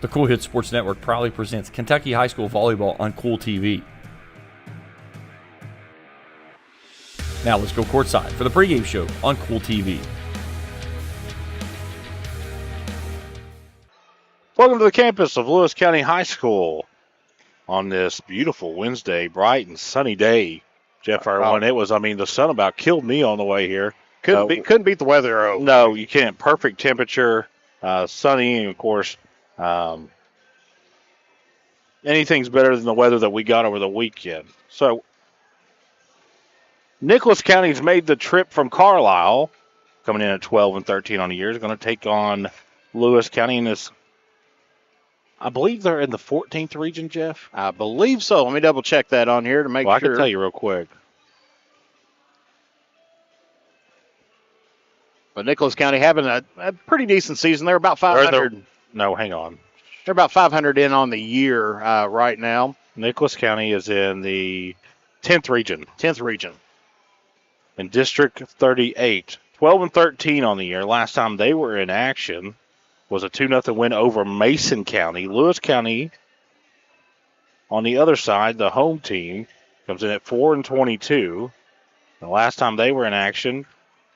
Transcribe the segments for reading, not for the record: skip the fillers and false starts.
The Kool Hits Sports Network proudly presents Kentucky High School Volleyball on Kool TV. Now let's go courtside for the pregame show on Kool TV. Welcome to the campus of Lewis County High School on this beautiful Wednesday, bright and sunny day. Jeff, everyone, the sun about killed me on the way here. Couldn't beat the weather. No, you can't. Perfect temperature, sunny, and of course, anything's better than the weather that we got over the weekend. So, Nicholas County's made the trip from Carlisle, coming in at 12 and 13 on the year. Is going to take on Lewis County in this. I believe they're in the 14th region, Jeff. I believe so. Let me double check that on here to make sure. I can tell you real quick. But Nicholas County having a pretty decent season. They're about 500. Hang on. They're about 500 in on the year right now. Nicholas County is in the 10th region. 10th region. In District 38. 12 and 13 on the year. Last time they were in action was a 2-0 win over Mason County. Lewis County, on the other side, the home team, comes in at 4 and 22. The last time they were in action,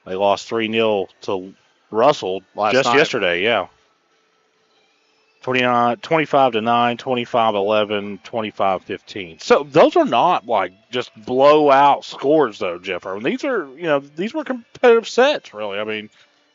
they lost 3-0 to Russell yesterday, yeah. 25-9, 25-11, 25-15. So those are not like just blowout scores, though, Jeff. These were competitive sets, really.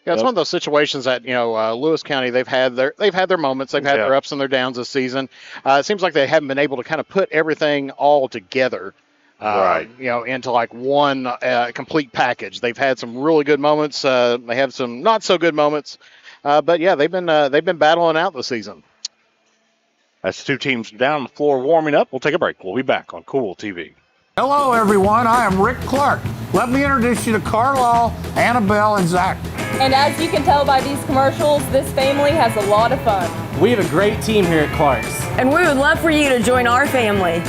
Yeah, it's one of those situations that Lewis County they've had their moments, they've had their ups and their downs this season. It seems like they haven't been able to kind of put everything all together, into like one complete package. They've had some really good moments. They have some not so good moments, but yeah, they've been battling out this season. That's two teams down the floor warming up. We'll take a break. We'll be back on Kool TV. Hello, everyone. I am Rick Clark. Let me introduce you to Carlisle, Annabelle, and Zach. And as you can tell by these commercials, this family has a lot of fun. We have a great team here at Clark's. And we would love for you to join our family.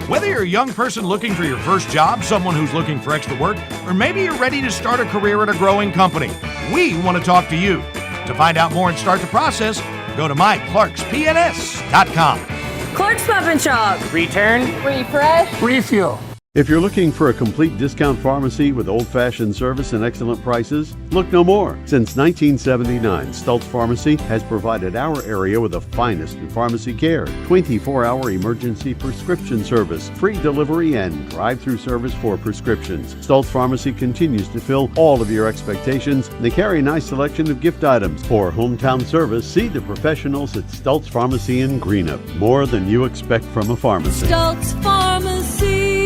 Whether you're a young person looking for your first job, someone who's looking for extra work, or maybe you're ready to start a career at a growing company, we want to talk to you. To find out more and start the process, go to myclarkspns.com. Clark's Pub and Shop. Return. Refresh. Refuel. If you're looking for a complete discount pharmacy with old-fashioned service and excellent prices, look no more. Since 1979, Stultz Pharmacy has provided our area with the finest in pharmacy care, 24-hour emergency prescription service, free delivery, and drive-through service for prescriptions. Stultz Pharmacy continues to fill all of your expectations. They carry a nice selection of gift items. For hometown service, see the professionals at Stultz Pharmacy in Greenup. More than you expect from a pharmacy. Stultz Pharmacy.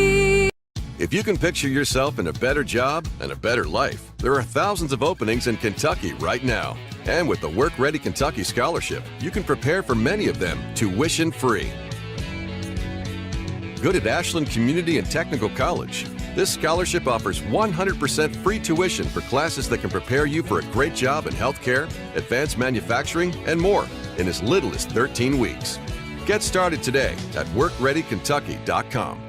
If you can picture yourself in a better job and a better life, there are thousands of openings in Kentucky right now. And with the Work Ready Kentucky Scholarship, you can prepare for many of them tuition-free. Good at Ashland Community and Technical College. This scholarship offers 100% free tuition for classes that can prepare you for a great job in healthcare, advanced manufacturing, and more in as little as 13 weeks. Get started today at WorkReadyKentucky.com.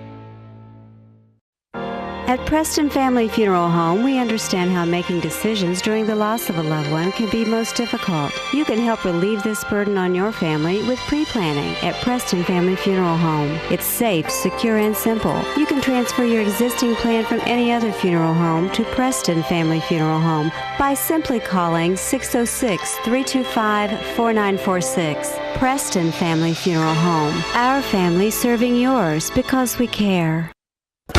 At Preston Family Funeral Home, we understand how making decisions during the loss of a loved one can be most difficult. You can help relieve this burden on your family with pre-planning at Preston Family Funeral Home. It's safe, secure, and simple. You can transfer your existing plan from any other funeral home to Preston Family Funeral Home by simply calling 606-325-4946. Preston Family Funeral Home. Our family serving yours because we care.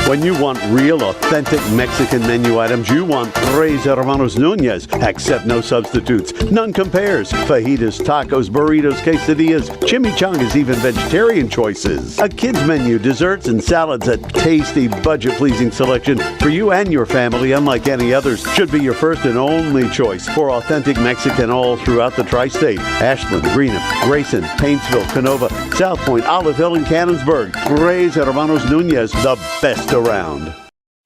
When you want real, authentic Mexican menu items, you want Tres Hermanos Nunez. Accept no substitutes. None compares. Fajitas, tacos, burritos, quesadillas, chimichangas, even vegetarian choices. A kids menu, desserts, and salads. A tasty, budget-pleasing selection for you and your family, unlike any others. Should be your first and only choice for authentic Mexican all throughout the tri-state. Ashland, Greenup, Grayson, Paintsville, Canova, South Point, Olive Hill, and Cannonsburg. Tres Hermanos Nunez, the best around.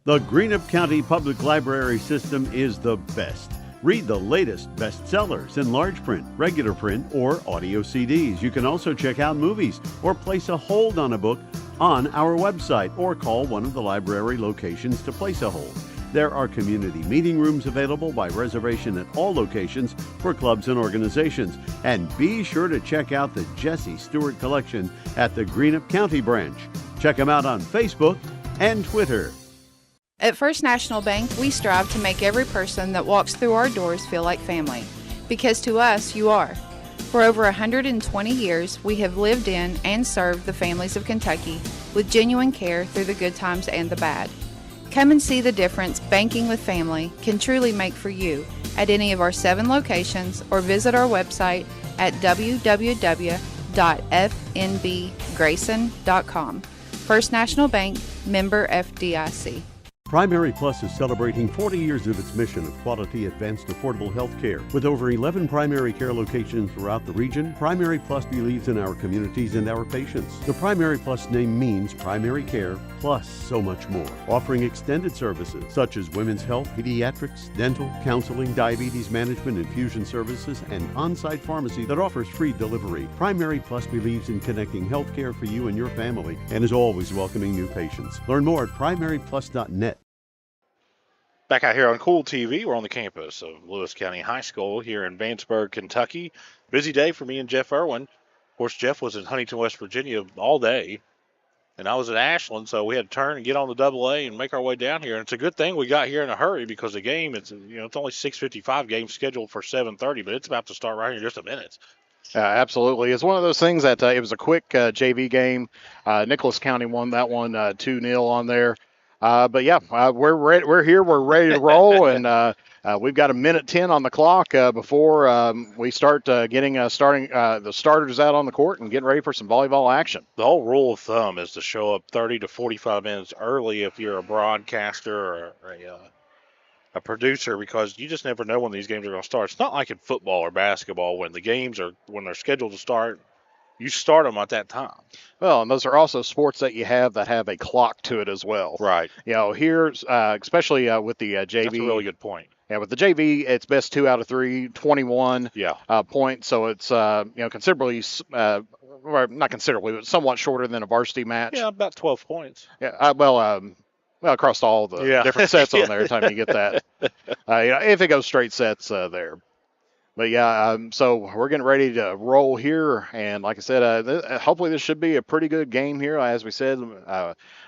The Greenup County Public Library system is the best. Read the latest bestsellers in large print, regular print, or audio CDs. You can also check out movies or place a hold on a book on our website or call one of the library locations to place a hold. There are community meeting rooms available by reservation at all locations for clubs and organizations. And be sure to check out the Jesse Stewart collection at the Greenup County branch. Check them out on Facebook and Twitter. At First National Bank, we strive to make every person that walks through our doors feel like family. Because to us, you are. For over 120 years, we have lived in and served the families of Kentucky with genuine care through the good times and the bad. Come and see the difference banking with family can truly make for you at any of our 7 locations or visit our website at www.fnbgrayson.com. First National Bank, member FDIC. Primary Plus is celebrating 40 years of its mission of quality, advanced, affordable health care. With over 11 primary care locations throughout the region, Primary Plus believes in our communities and our patients. The Primary Plus name means primary care plus so much more, offering extended services such as women's health, pediatrics, dental, counseling, diabetes management, infusion services, and on-site pharmacy that offers free delivery. Primary Plus believes in connecting health care for you and your family and is always welcoming new patients. Learn more at primaryplus.net. Back out here on Kool TV, we're on the campus of Lewis County High School here in Vanceburg, Kentucky. Busy day for me and Jeff Irwin. Of course, Jeff was in Huntington, West Virginia all day, and I was at Ashland, so we had to turn and get on the AA and make our way down here. And it's a good thing we got here in a hurry because the game, it's only 6:55 game scheduled for 7:30, but it's about to start right here in just a minute. Absolutely. It's one of those things that it was a quick JV game. Nicholas County won that one 2-0 on there. But yeah, we're here. We're ready to roll, and we've got 1:10 on the clock before we start getting the starters out on the court and getting ready for some volleyball action. The whole rule of thumb is to show up 30 to 45 minutes early if you're a broadcaster or a producer, because you just never know when these games are going to start. It's not like in football or basketball when they're scheduled to start. You start them at that time. Well, and those are also sports that you have that have a clock to it as well. Right. Here, especially with the JV. That's a really good point. Yeah, with the JV, it's best 2 out of 3, 21 points. So it's, considerably, or not considerably, but somewhat shorter than a varsity match. Yeah, about 12 points. Yeah, well, across all the different sets on there, every time you get that. If it goes straight sets there. But yeah, so we're getting ready to roll here, and like I said, hopefully this should be a pretty good game here. As we said,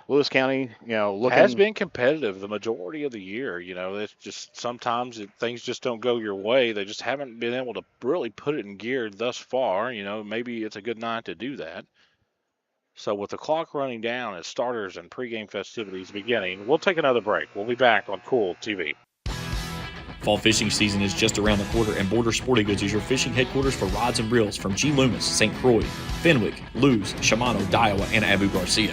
Lewis County, has been competitive the majority of the year. It's just sometimes things just don't go your way. They just haven't been able to really put it in gear thus far. Maybe it's a good night to do that. So with the clock running down as starters and pregame festivities beginning, we'll take another break. We'll be back on Kool TV. Fall fishing season is just around the corner, and Border Sporting Goods is your fishing headquarters for rods and reels from G. Loomis, St. Croix, Fenwick, Lewes, Shimano, Daiwa, and Abu Garcia.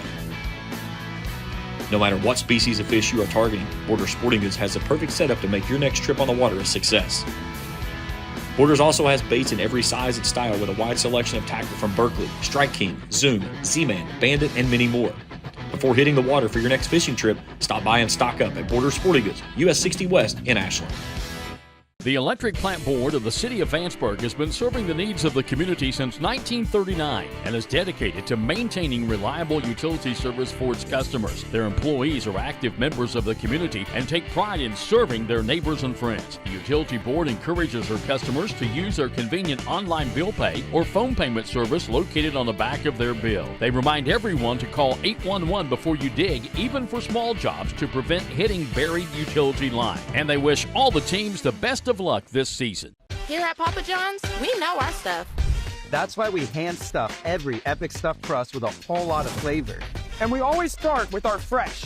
No matter what species of fish you are targeting, Border Sporting Goods has the perfect setup to make your next trip on the water a success. Borders also has baits in every size and style with a wide selection of tackle from Berkley, Strike King, Zoom, Z-Man, Bandit, and many more. Before hitting the water for your next fishing trip, stop by and stock up at Border Sporting Goods, US 60 West in Ashland. The Electric Plant Board of the City of Vanceburg has been serving the needs of the community since 1939 and is dedicated to maintaining reliable utility service for its customers. Their employees are active members of the community and take pride in serving their neighbors and friends. The Utility Board encourages their customers to use their convenient online bill pay or phone payment service located on the back of their bill. They remind everyone to call 811 before you dig, even for small jobs, to prevent hitting buried utility line. And they wish all the teams the best of luck this season. Here at Papa John's, we know our stuff. That's why we hand stuff every Epic Stuffed Crust with a whole lot of flavor. And we always start with our fresh,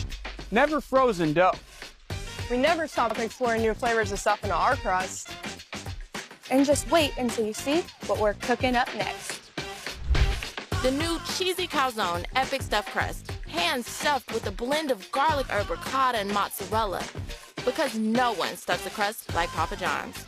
never frozen dough. We never stop exploring new flavors of stuff in our crust. And just wait until you see what we're cooking up next. The new cheesy calzone Epic Stuffed Crust, hand stuffed with a blend of garlic herb, ricotta, and mozzarella. Because no one stuffs a crust like Papa John's.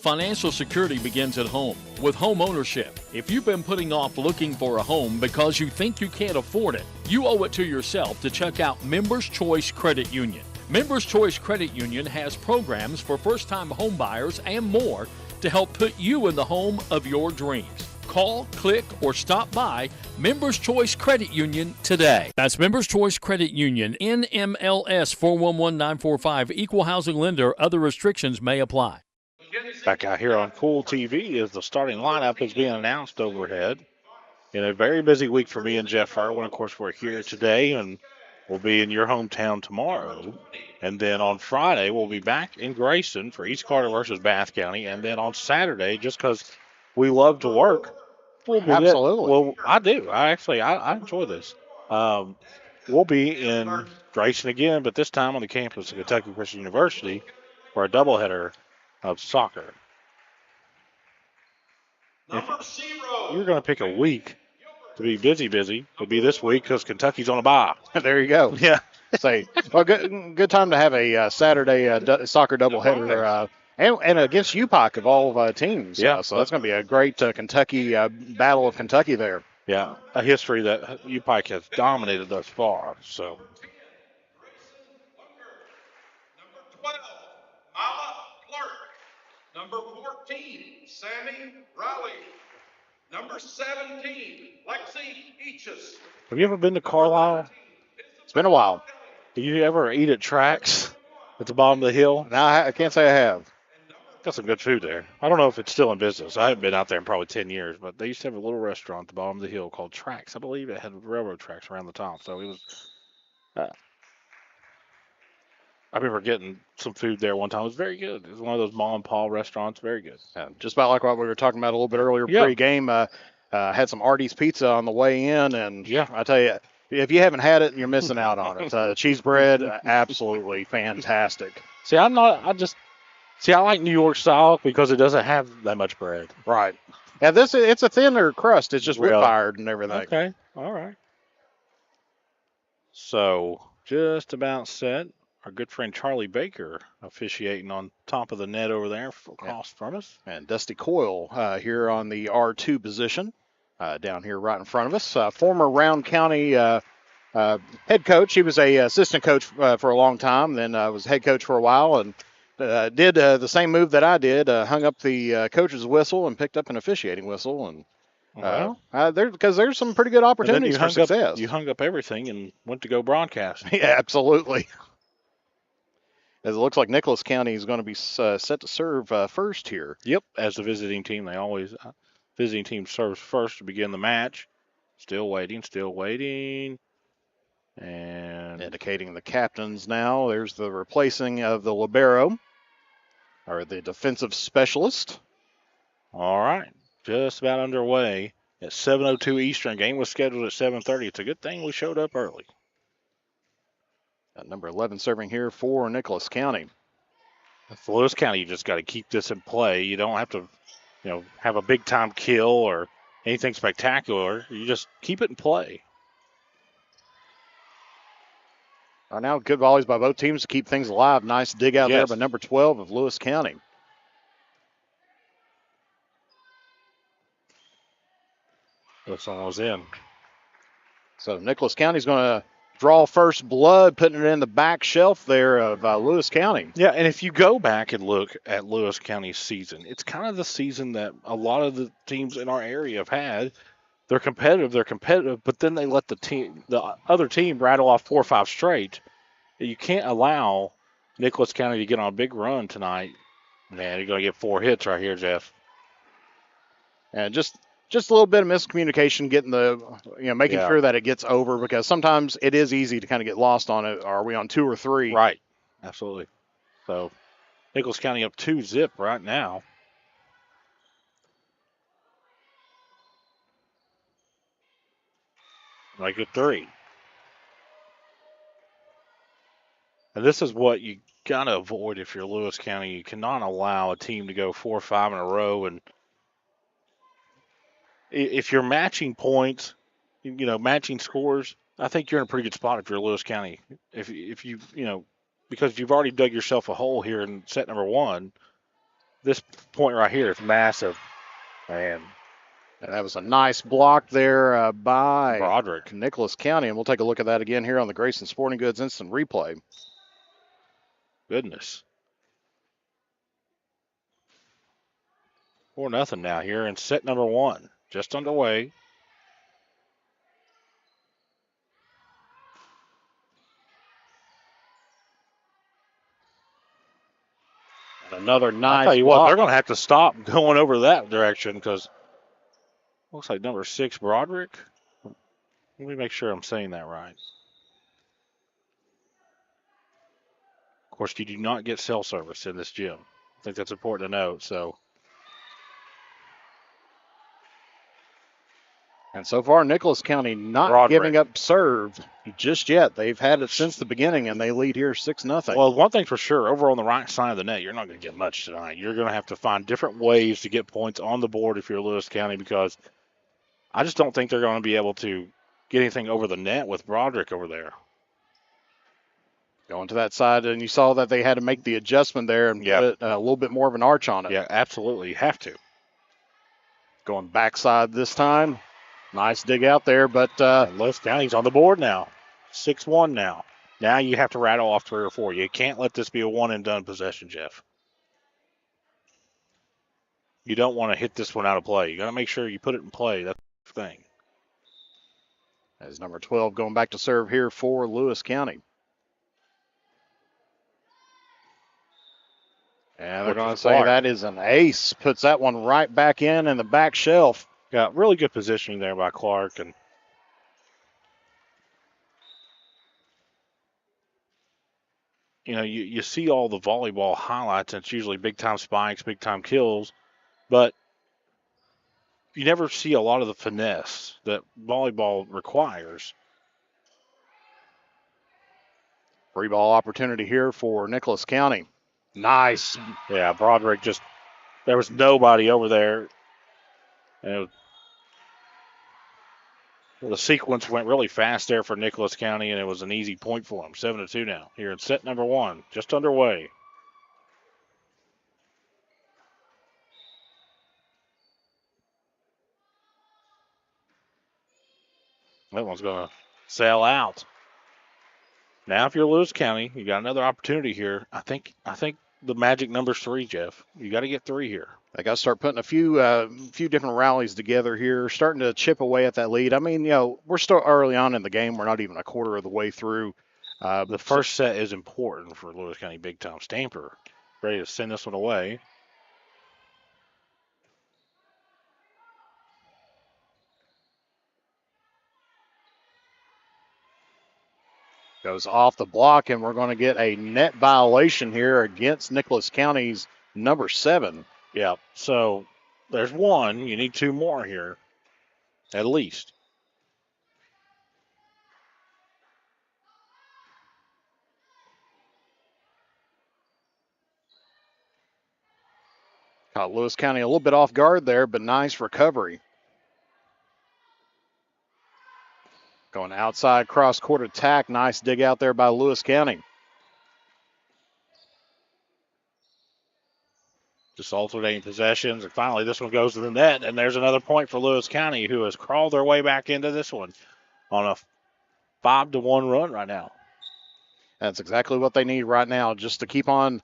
Financial security begins at home with home ownership. If you've been putting off looking for a home because you think you can't afford it, you owe it to yourself to check out Members Choice Credit Union. Members Choice Credit Union has programs for first-time home buyers and more to help put you in the home of your dreams. Call, click, or stop by Members Choice Credit Union today. That's Members Choice Credit Union, NMLS 411945, Equal Housing Lender. Other restrictions may apply. Back out here on Kool TV as the starting lineup is being announced overhead. In a very busy week for me and Jeff Irwin. Of course, we're here today, and we'll be in your hometown tomorrow. And then on Friday, we'll be back in Grayson for East Carter versus Bath County. And then on Saturday, just because we love to work, we'll be Absolutely. Well, I do. I enjoy this. We'll be in Grayson again, but this time on the campus of Kentucky Christian University for a doubleheader of soccer. If you're going to pick a week to be busy, it'll be this week because Kentucky's on a bye. There you go. Yeah. Say, well, good time to have a Saturday soccer doubleheader, and against UPOC of all teams. Yeah. So that's going to be a great Kentucky battle of Kentucky there. Yeah, a history that UPIKE has dominated thus far. So. Number 12, Mala Clark. Number 14, Sammy Riley. Number 17, Lexi Eaches. Have you ever been to Carlisle? It's been a while. Did you ever eat at Tracks at the bottom of the hill? No, I can't say I have. Got some good food there. I don't know if it's still in business. I haven't been out there in probably 10 years, but they used to have a little restaurant at the bottom of the hill called Tracks. I believe it had railroad tracks around the top. So it was, I remember getting some food there one time. It was very good. It was one of those mom and pop restaurants. Very good. Just about like what we were talking about a little bit earlier pre-game. Had some Artie's Pizza on the way in, and I tell you, if you haven't had it, you're missing out on it. Cheese bread, absolutely fantastic. I like New York style because it doesn't have that much bread. Right. Yeah, it's a thinner crust. It's just wood fired and everything. Okay. All right. So just about set. Our good friend Charlie Baker officiating on top of the net over there across from us. And Dusty Coyle here on the R2 position down here right in front of us. Former Round County head coach. He was a assistant coach for a long time, then was head coach for a while, and did the same move that I did, hung up the coach's whistle and picked up an officiating whistle. And because there's some pretty good opportunities for success. You hung up everything and went to go broadcast. Yeah, absolutely. As it looks like Nicholas County is going to be set to serve first here. Yep, as the visiting team, they always visiting team serves first to begin the match. Still waiting. And indicating the captains now. There's the replacing of the libero, or the defensive specialist. All right, just about underway at 7:02 Eastern. Game was scheduled at 7:30. It's a good thing we showed up early. Number 11 serving here for Nicholas County. For Lewis County, you just got to keep this in play. You don't have to, have a big time kill or anything spectacular. You just keep it in play. Now good volleys by both teams to keep things alive. Nice dig out there by number 12 of Lewis County. This one was in. So Nicholas County's going to draw first blood, putting it in the back shelf there of Lewis County. Yeah, and if you go back and look at Lewis County's season, it's kind of the season that a lot of the teams in our area have had. They're competitive, but then they let the other team rattle off 4 or 5 straight. You can't allow Nicholas County to get on a big run tonight. Man, you're going to get 4 hits right here, Jeff. And just a little bit of miscommunication, getting making sure that it gets over, because sometimes it is easy to kind of get lost on it. Are we on 2 or 3? Right. Absolutely. So Nicholas County up 2-0 right now. Like a 3. And this is what you got to avoid if you're Lewis County. You cannot allow a team to go 4 or 5 in a row. And if you're matching points, matching scores, I think you're in a pretty good spot if you're Lewis County. If you, because you've already dug yourself a hole here in set number 1, this point right here is massive. And that was a nice block there by Broderick. Nicholas County, and we'll take a look at that again here on the Grayson Sporting Goods instant replay. Goodness. 4-0 now here in set number 1. just underway. Another nice I'll tell you block. what, they're going to have to stop going over that direction because looks like number 6, Broderick. Let me make sure I'm saying that right. Of course, you do not get cell service in this gym. I think that's important to note. So, and so far, Nicholas County not Broderick giving up serve just yet. They've had it since the beginning, and they lead here 6-0. Well, one thing's for sure, over on the right side of the net, you're not going to get much tonight. You're going to have to find different ways to get points on the board if you're Lewis County, because I just don't think they're going to be able to get anything over the net with Broderick over there. Going to that side, and you saw that they had to make the adjustment there and put a little bit more of an arch on it. Yeah, absolutely. You have to. Going backside this time. Nice dig out there, but Lewis County's on the board now. 6-1 now. Now you have to rattle off 3 or 4. You can't let this be a one-and-done possession, Jeff. You don't want to hit this one out of play. You got to make sure you put it in play. That's the thing. As number 12 going back to serve here for Lewis County. And they're going to say that is an ace. Puts that one right back in the back shelf. Got really good positioning there by Clark. And you know, you see all the volleyball highlights, and it's usually big-time spikes, big-time kills, but you never see a lot of the finesse that volleyball requires. Free ball opportunity here for Nicholas County. Nice. Yeah, Broderick there was nobody over there. And the sequence went really fast there for Nicholas County, and it was an easy point for them. 7-2 now here in set number 1, just underway. That one's going to sail out. Now, if you're Lewis County, you got another opportunity here. I think the magic number's 3, Jeff. You got to get 3 here. They got to start putting a few different rallies together here, starting to chip away at that lead. I mean, we're still early on in the game. We're not even a quarter of the way through. The first set is important for Lewis County big time. Stamper ready to send this one away. Goes off the block, and we're going to get a net violation here against Nicholas County's number 7. Yeah, so there's 1. You need 2 more here, at least. Caught Lewis County a little bit off guard there, but nice recovery. Going outside cross-court attack. Nice dig out there by Lewis County. Just alternating possessions, and finally this one goes to the net, and there's another point for Lewis County, who has crawled their way back into this one on a 5-1 run right now. That's exactly what they need right now, just to keep on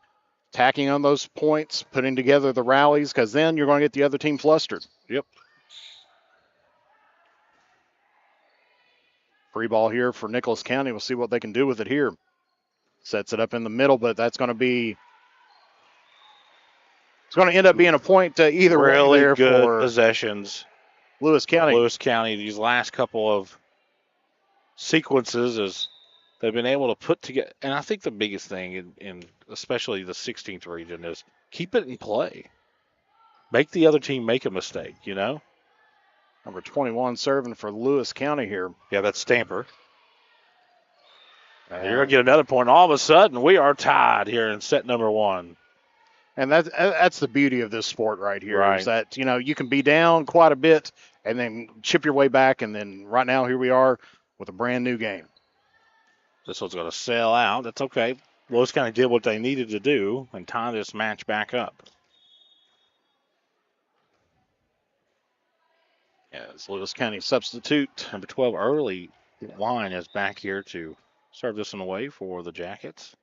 tacking on those points, putting together the rallies, because then you're going to get the other team flustered. Yep. Free ball here for Nicholas County. We'll see what they can do with it here. Sets it up in the middle, but that's going to be... It's going to end up being a point either really way there good for possessions. Lewis County. Lewis County, these last couple of sequences, is they've been able to put together. And I think the biggest thing, in especially the 16th region, is keep it in play. Make the other team make a mistake, Number 21 serving for Lewis County here. Yeah, that's Stamper. You're going to get another point. All of a sudden, we are tied here in set number 1. And that's the beauty of this sport right here, right. Is that, you can be down quite a bit and then chip your way back. And then right now, here we are with a brand new game. This one's going to sail out. That's okay. Lewis County did what they needed to do and tie this match back up. As Lewis County substitute. Number 12, Early Line, is back here to serve this one away for the Jackets.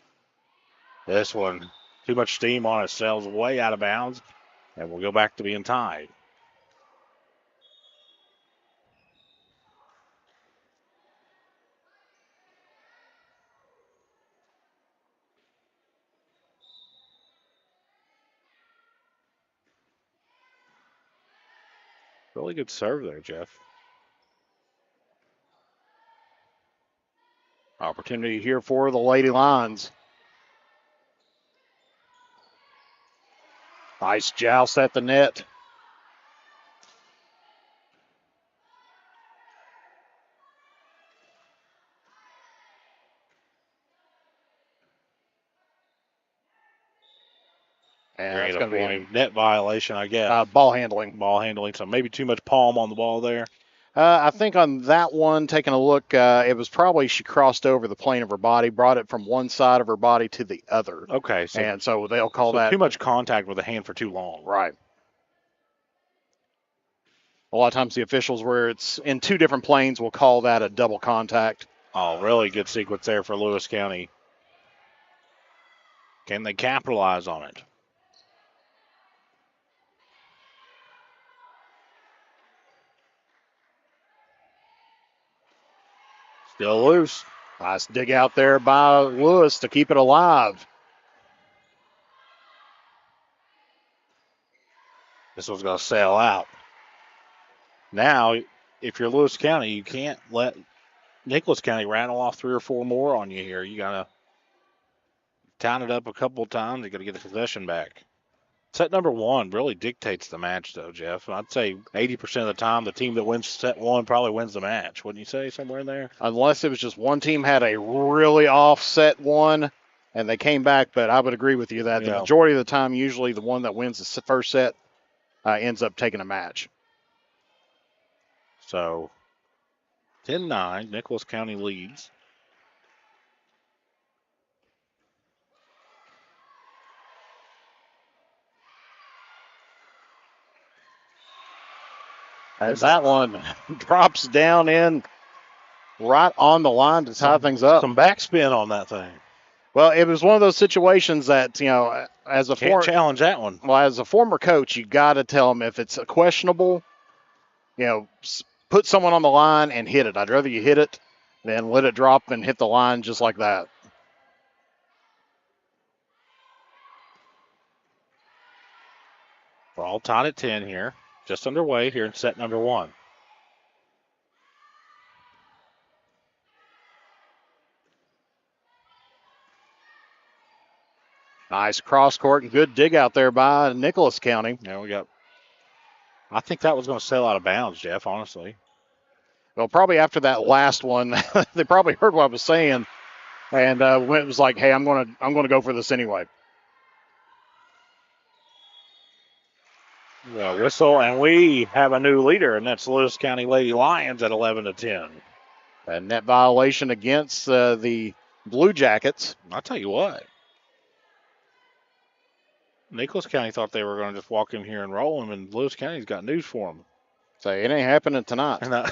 This one, too much steam on it, sails way out of bounds, and we'll go back to being tied. Really good serve there, Jeff. Opportunity here for the Lady Lions. Nice joust at the net. And it's going to be a net violation, I guess. Ball handling. Ball handling, so maybe too much palm on the ball there. I think on that one, taking a look, it was probably she crossed over the plane of her body, brought it from one side of her body to the other. Okay. So they'll call that too much contact with the hand for too long. Right. A lot of times the officials, where it's in two different planes, will call that a double contact. Oh, really good sequence there for Lewis County. Can they capitalize on it? Still loose. Nice dig out there by Lewis to keep it alive. This one's going to sail out. Now, if you're Lewis County, you can't let Nicholas County rattle off 3 or 4 more on you here. You got to count it up a couple of times. You got to get the possession back. Set number 1 really dictates the match, though, Jeff. I'd say 80% of the time, the team that wins set 1 probably wins the match. Wouldn't you say, somewhere in there? Unless it was just one team had a really off set 1 and they came back, but I would agree with you that the majority of the time, usually the one that wins the first set ends up taking a match. So 10-9, Nicholas County leads. As that one drops down in right on the line to tie things up. Some backspin on that thing. Well, it was one of those situations that, as a Can't challenge that one. Well, as a former coach, you got to tell them if it's questionable, put someone on the line and hit it. I'd rather you hit it than let it drop and hit the line just like that. We're all tied at 10 here. Just underway here in set number 1. Nice cross court and good dig out there by Nicholas County. Yeah, I think that was going to sail out of bounds, Jeff, honestly. Well, probably after that last one, they probably heard what I was saying, and it was like, hey, I'm going to go for this anyway. Well, whistle, and we have a new leader, and that's Lewis County Lady Lions at 11-10. A net violation against the Blue Jackets. I'll tell you what. Nicholas County thought they were going to just walk in here and roll him, and Lewis County's got news for them. So it ain't happening tonight. No.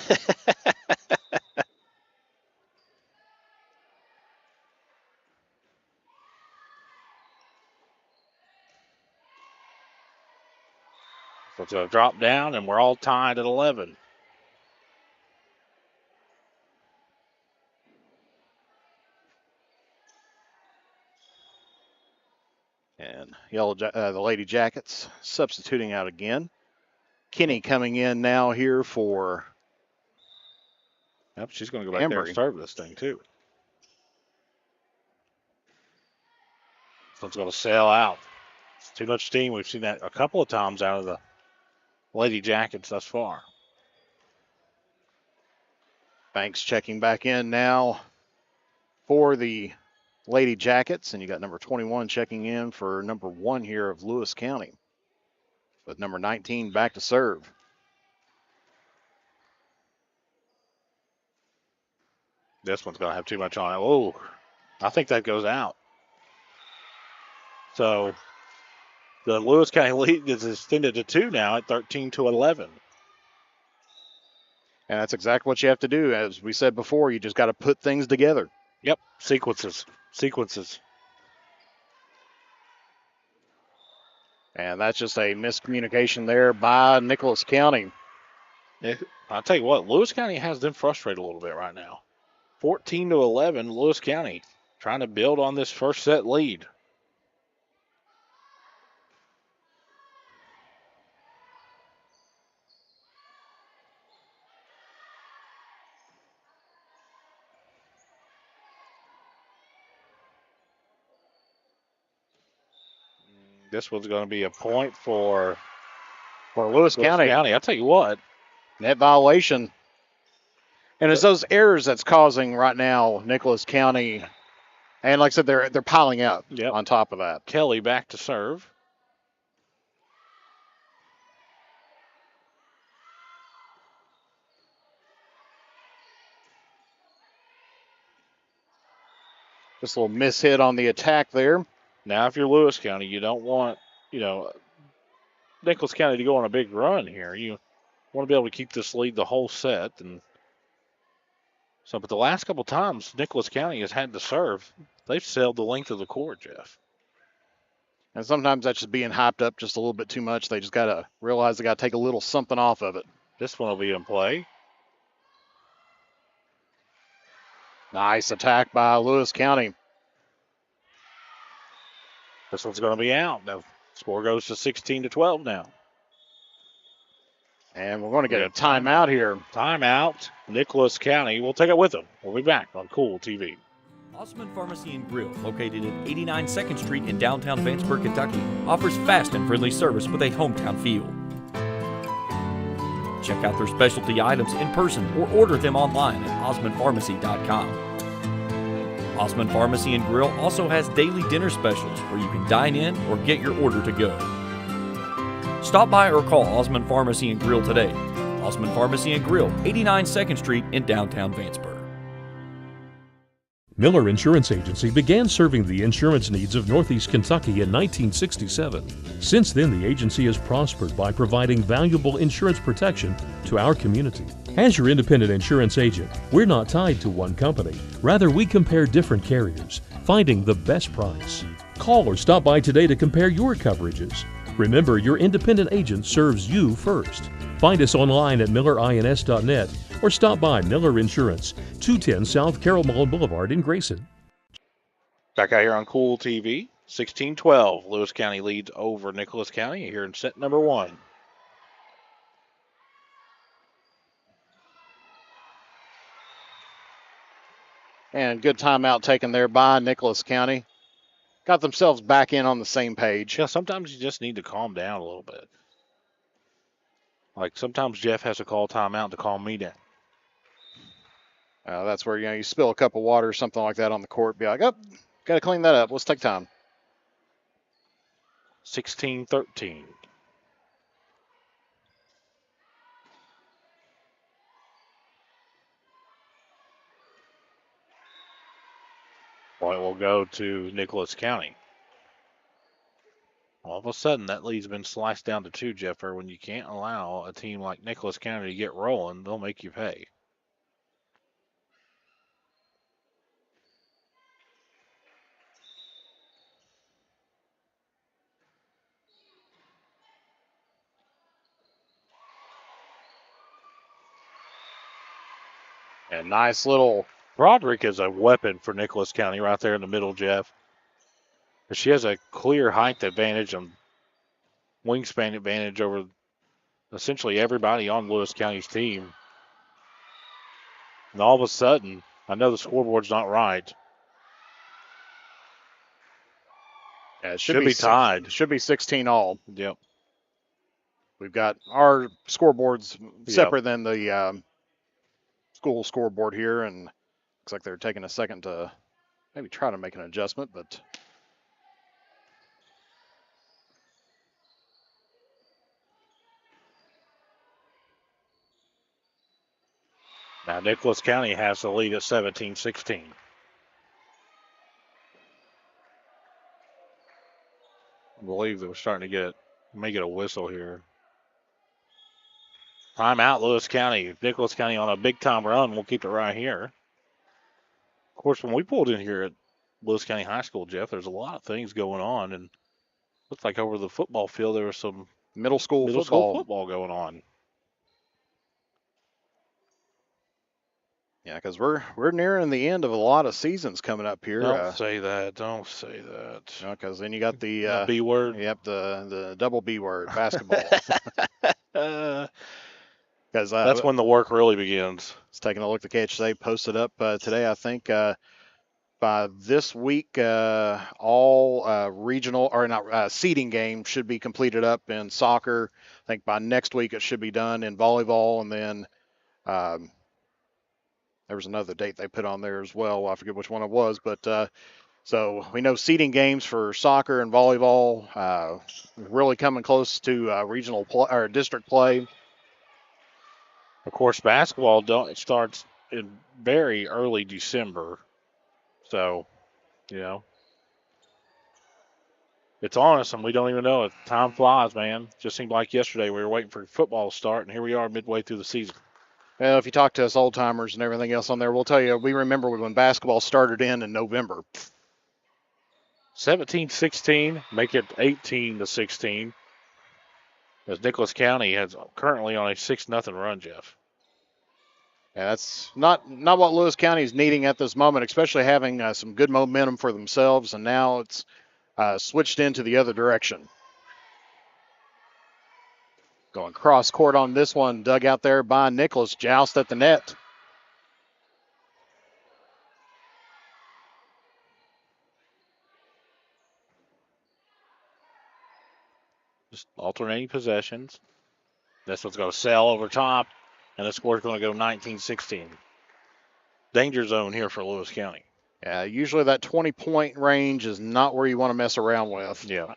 So it's going to drop down, and we're all tied at 11. And the Lady Jackets substituting out again. Kinney coming in now here for. Yep, she's going to go back there and serve this thing, too. So it's going to sail out. It's too much steam. We've seen that a couple of times out of the Lady Jackets thus far. Banks checking back in now for the Lady Jackets, and you got number 21 checking in for number 1 here of Lewis County, with number 19 back to serve. This one's going to have too much on it. Oh, I think that goes out. So the Lewis County lead is extended to 2 now at 13-11. And that's exactly what you have to do. As we said before, you just got to put things together. Yep, sequences. And that's just a miscommunication there by Nicholas County. I'll tell you what, Lewis County has them frustrated a little bit right now. 14-11, Lewis County trying to build on this first set lead. this one's going to be a point for Lewis County. I'll tell you what. Net violation. And it's those errors that's causing right now Nicholas County. And like I said, they're piling up on top of that. Kelly back to serve. Just a little mishit on the attack there. Now, if you're Lewis County, you don't want, Nicholas County to go on a big run here. You want to be able to keep this lead the whole set. And so, but the last couple times Nicholas County has had to serve, they've sailed the length of the court, Jeff. And sometimes that's just being hyped up just a little bit too much. They just got to realize they got to take a little something off of it. This one will be in play. Nice attack by Lewis County. This one's going to be out. The score goes to 16-12 now. And we're going to get a timeout here. Timeout. Nicholas County. We'll take it with them. We'll be back on Kool TV. Osman Pharmacy and Grill, located at 89 2nd Street in downtown Vanceburg, Kentucky, offers fast and friendly service with a hometown feel. Check out their specialty items in person or order them online at osmanpharmacy.com. Osman Pharmacy and Grill also has daily dinner specials where you can dine in or get your order to go. Stop by or call Osman Pharmacy and Grill today. Osman Pharmacy and Grill, 89 2nd Street in downtown Vanceburg. Miller Insurance Agency began serving the insurance needs of Northeast Kentucky in 1967. Since then, the agency has prospered by providing valuable insurance protection to our community. As your independent insurance agent, we're not tied to one company. Rather, we compare different carriers, finding the best price. Call or stop by today to compare your coverages. Remember, your independent agent serves you first. Find us online at millerins.net or stop by Miller Insurance, 210 South Carroll Mullen Boulevard in Grayson. Back out here on Kool TV, 16-12. Lewis County leads over Nicholas County here in set number 1. And good timeout taken there by Nicholas County. Got themselves back in on the same page. Yeah, sometimes you just need to calm down a little bit. Like sometimes Jeff has to call timeout to calm me down. That's where, you spill a cup of water or something like that on the court. Be like, oh, got to clean that up. Let's take time. 16-13. Point will go to Nicholas County. All of a sudden, that lead's been sliced down to 2, Jeffer. When you can't allow a team like Nicholas County to get rolling, they'll make you pay. And nice little... Broderick is a weapon for Nicholas County right there in the middle, Jeff. She has a clear height advantage and wingspan advantage over essentially everybody on Lewis County's team. And all of a sudden, I know the scoreboard's not right. Yeah, it should be tied. Should be 16 all. Yep. We've got our scoreboards separate than the school scoreboard here, and looks like they're taking a second to maybe try to make an adjustment, but now Nicholas County has the lead at 17-16. I believe that we're starting to may get a whistle here. Timeout, Lewis County. Nicholas County on a big-time run. We'll keep it right here. Of course, when we pulled in here at Lewis County High School, Jeff, there's a lot of things going on, and looks like over the football field there was some middle school football going on. Yeah, because we're nearing the end of a lot of seasons coming up here. Don't say that. Don't say that. Because then you got the B word. Yep, the double B word, basketball. Because that's when the work really begins. It's taking a look. The KHSAA posted up today, I think, about by this week, all regional or not seeding games should be completed up in soccer. I think by next week it should be done in volleyball, and then there was another date they put on there as well. I forget which one it was, but so we know seeding games for soccer and volleyball really coming close to regional play, or district play. Of course, basketball starts in very early December. So, it's on us, and we don't even know it. Time flies, man. Just seemed like yesterday we were waiting for football to start, and here we are midway through the season. Well, if you talk to us old timers and everything else on there, we'll tell you we remember when basketball started in November. 17-16, make it 18-16. As Nicholas County is currently on a 6-0 run, Jeff. Yeah, that's not what Lewis County is needing at this moment, especially having some good momentum for themselves, and now it's switched into the other direction. Going cross court on this one, dug out there by Nicholas, joust at the net. Just alternating possessions. This one's going to sail over top, and the score's going to go 19-16. Danger zone here for Lewis County. Yeah, usually that 20-point range is not where you want to mess around with. Yeah.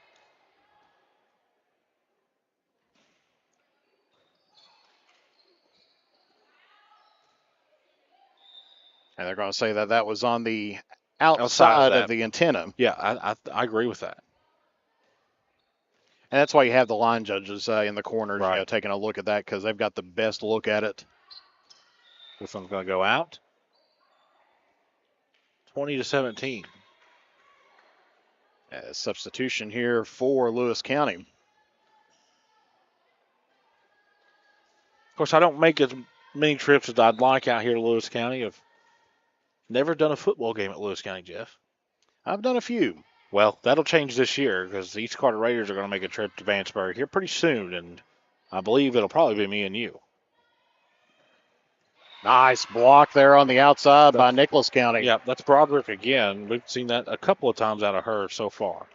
And they're going to say that was on the outside of the antenna. Yeah, I agree with that. And that's why you have the line judges in the corners, right, taking a look at that because they've got the best look at it. This one's going to go out. 20-17. Substitution here for Lewis County. Of course, I don't make as many trips as I'd like out here to Lewis County. I've never done a football game at Lewis County, Jeff. I've done a few. Well, that'll change this year because the East Carter Raiders are going to make a trip to Vanceburg here pretty soon, and I believe it'll probably be me and you. Nice block there on the outside by Nicholas County. Yeah, that's Broderick again. We've seen that a couple of times out of her so far.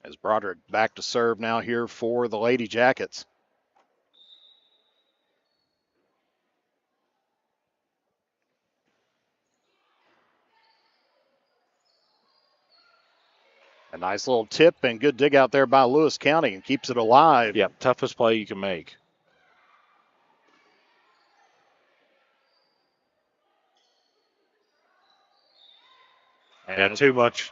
As Broderick back to serve now here for the Lady Jackets. A nice little tip and good dig out there by Lewis County and keeps it alive. Yep, toughest play you can make. And too much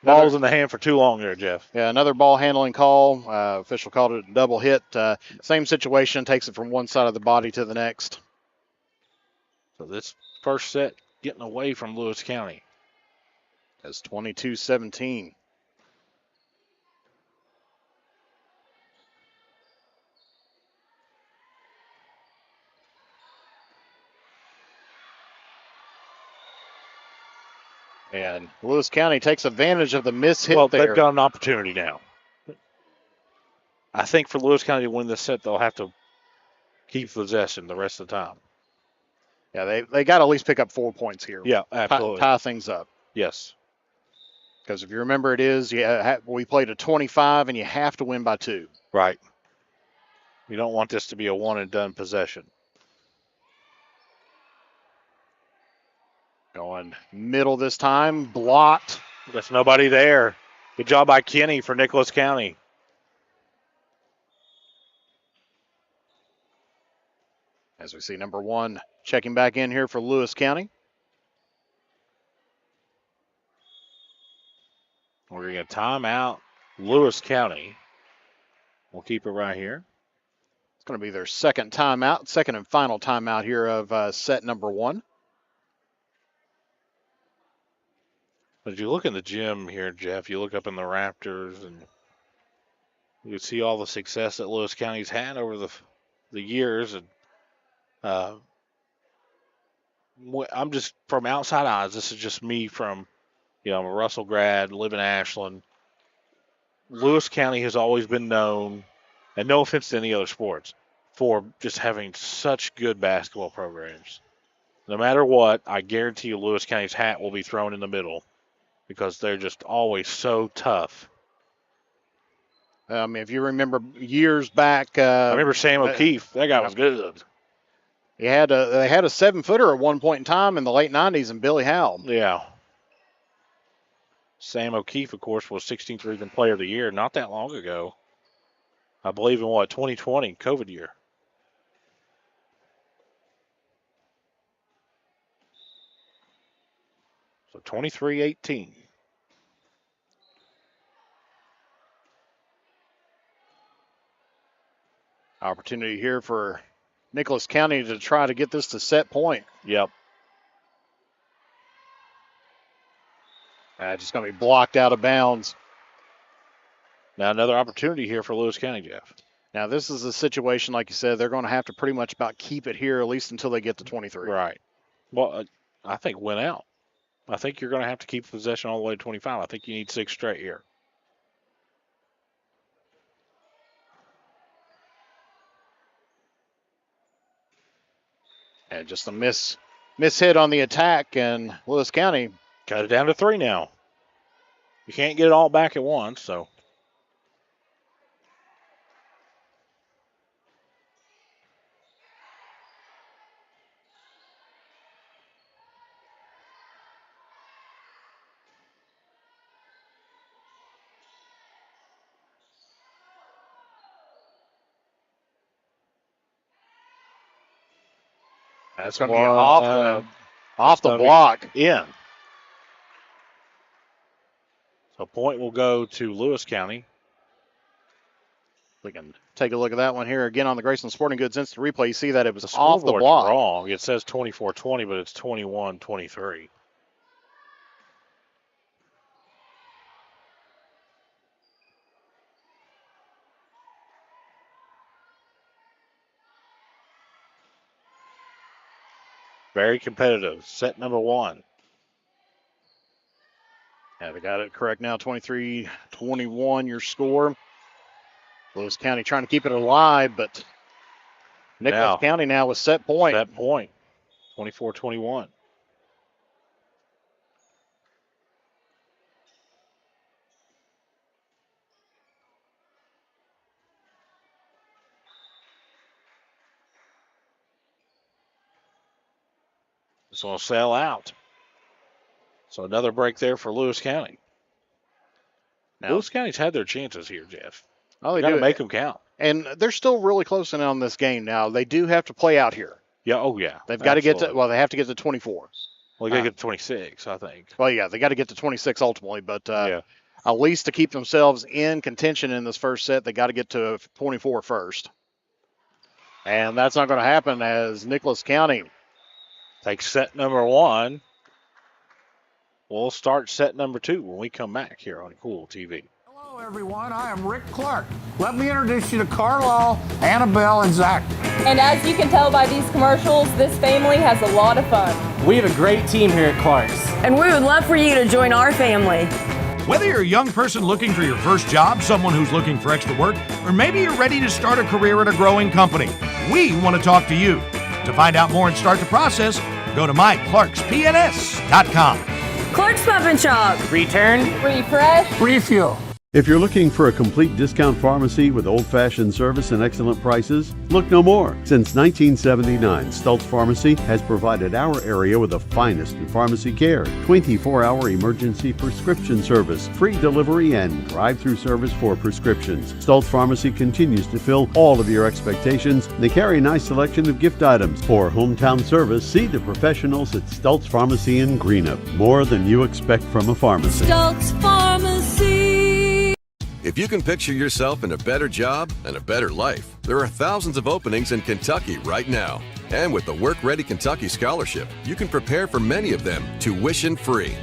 balls in the hand for too long there, Jeff. Yeah, another ball handling call. Official called it a double hit. Same situation, takes it from one side of the body to the next. So this first set getting away from Lewis County. It's 22-17. And Lewis County takes advantage of the miss hit there. They've got an opportunity now. I think for Lewis County to win this set, they'll have to keep possession the rest of the time. Yeah, they got to at least pick up 4 points here. Yeah, absolutely. Tie things up. Yes. Because if you remember, we played a 25, and you have to win by 2. Right. You don't want this to be a one-and-done possession. Going middle this time, blocked. There's nobody there. Good job by Kenny for Nicholas County. As we see number 1 checking back in here for Lewis County. We're going to get timeout, Lewis County. We'll keep it right here. It's going to be their second timeout, second and final timeout here of set number 1. As you look in the gym here, Jeff, you look up in the Raptors, and you can see all the success that Lewis County's had over the years. And I'm just, from outside eyes, this is just me from, I'm a Russell grad, live in Ashland. Lewis County has always been known, and no offense to any other sports, for just having such good basketball programs. No matter what, I guarantee you Lewis County's hat will be thrown in the middle because they're just always so tough. If you remember years back, I remember Sam O'Keefe. That guy was good. They had a 7-footer at one point in time in the late 90s, and Billy Howell. Yeah. Sam O'Keefe, of course, was 16th Region Player of the Year not that long ago. I believe in 2020, COVID year. So 23-18. Opportunity here for Nicholas County to try to get this to set point. Yep. Just going to be blocked out of bounds. Now another opportunity here for Lewis County, Jeff. Now this is a situation, like you said, they're going to have to pretty much about keep it here at least until they get to 23. Right. Well, I think win out. I think you're going to have to keep possession all the way to 25. I think you need 6 straight here. And just a miss hit on the attack, and Lewis County cut it down to 3 now. You can't get it all back at once, so. That's going to be off the block. In. So point will go to Lewis County. We can take a look at that one here again on the Grayson Sporting Goods instant replay. You see that it was off the block. Wrong. It says 24-20, but it's 21-23. Very competitive. Set number 1. Yeah, they got it correct now. 23-21 your score. Lewis County trying to keep it alive, but Nicholas County now with set point. Set point. 24-21. This one will sail out. So another break there for Lewis County. Now, Lewis County's had their chances here, Jeff. Oh, they got do to make them count. And they're still really close in on this game now. They do have to play out here. Yeah, oh yeah. They've got to get to, they have to get to 24. Well, they got to get to 26, I think. Well, yeah, they got to get to 26 ultimately, but at least to keep themselves in contention in this first set, they got to get to 24 first. And that's not going to happen as Nicholas County takes set number 1. We'll start set number 2 when we come back here on Kool TV. Hello, everyone. I am Rick Clark. Let me introduce you to Carlisle, Annabelle, and Zach. And as you can tell by these commercials, this family has a lot of fun. We have a great team here at Clark's. And we would love for you to join our family. Whether you're a young person looking for your first job, someone who's looking for extra work, or maybe you're ready to start a career at a growing company, we want to talk to you. To find out more and start the process, go to myclarkspns.com. Clark's Pump and Shop. Return. Refresh. Refuel. If you're looking for a complete discount pharmacy with old-fashioned service and excellent prices, look no more. Since 1979, Stultz Pharmacy has provided our area with the finest in pharmacy care, 24-hour emergency prescription service, free delivery, and drive-through service for prescriptions. Stultz Pharmacy continues to fill all of your expectations. They carry a nice selection of gift items. For hometown service, see the professionals at Stultz Pharmacy in Greenup. More than you expect from a pharmacy. Stultz Pharmacy. If you can picture yourself in a better job and a better life, there are thousands of openings in Kentucky right now. And with the Work Ready Kentucky Scholarship, you can prepare for many of them tuition-free.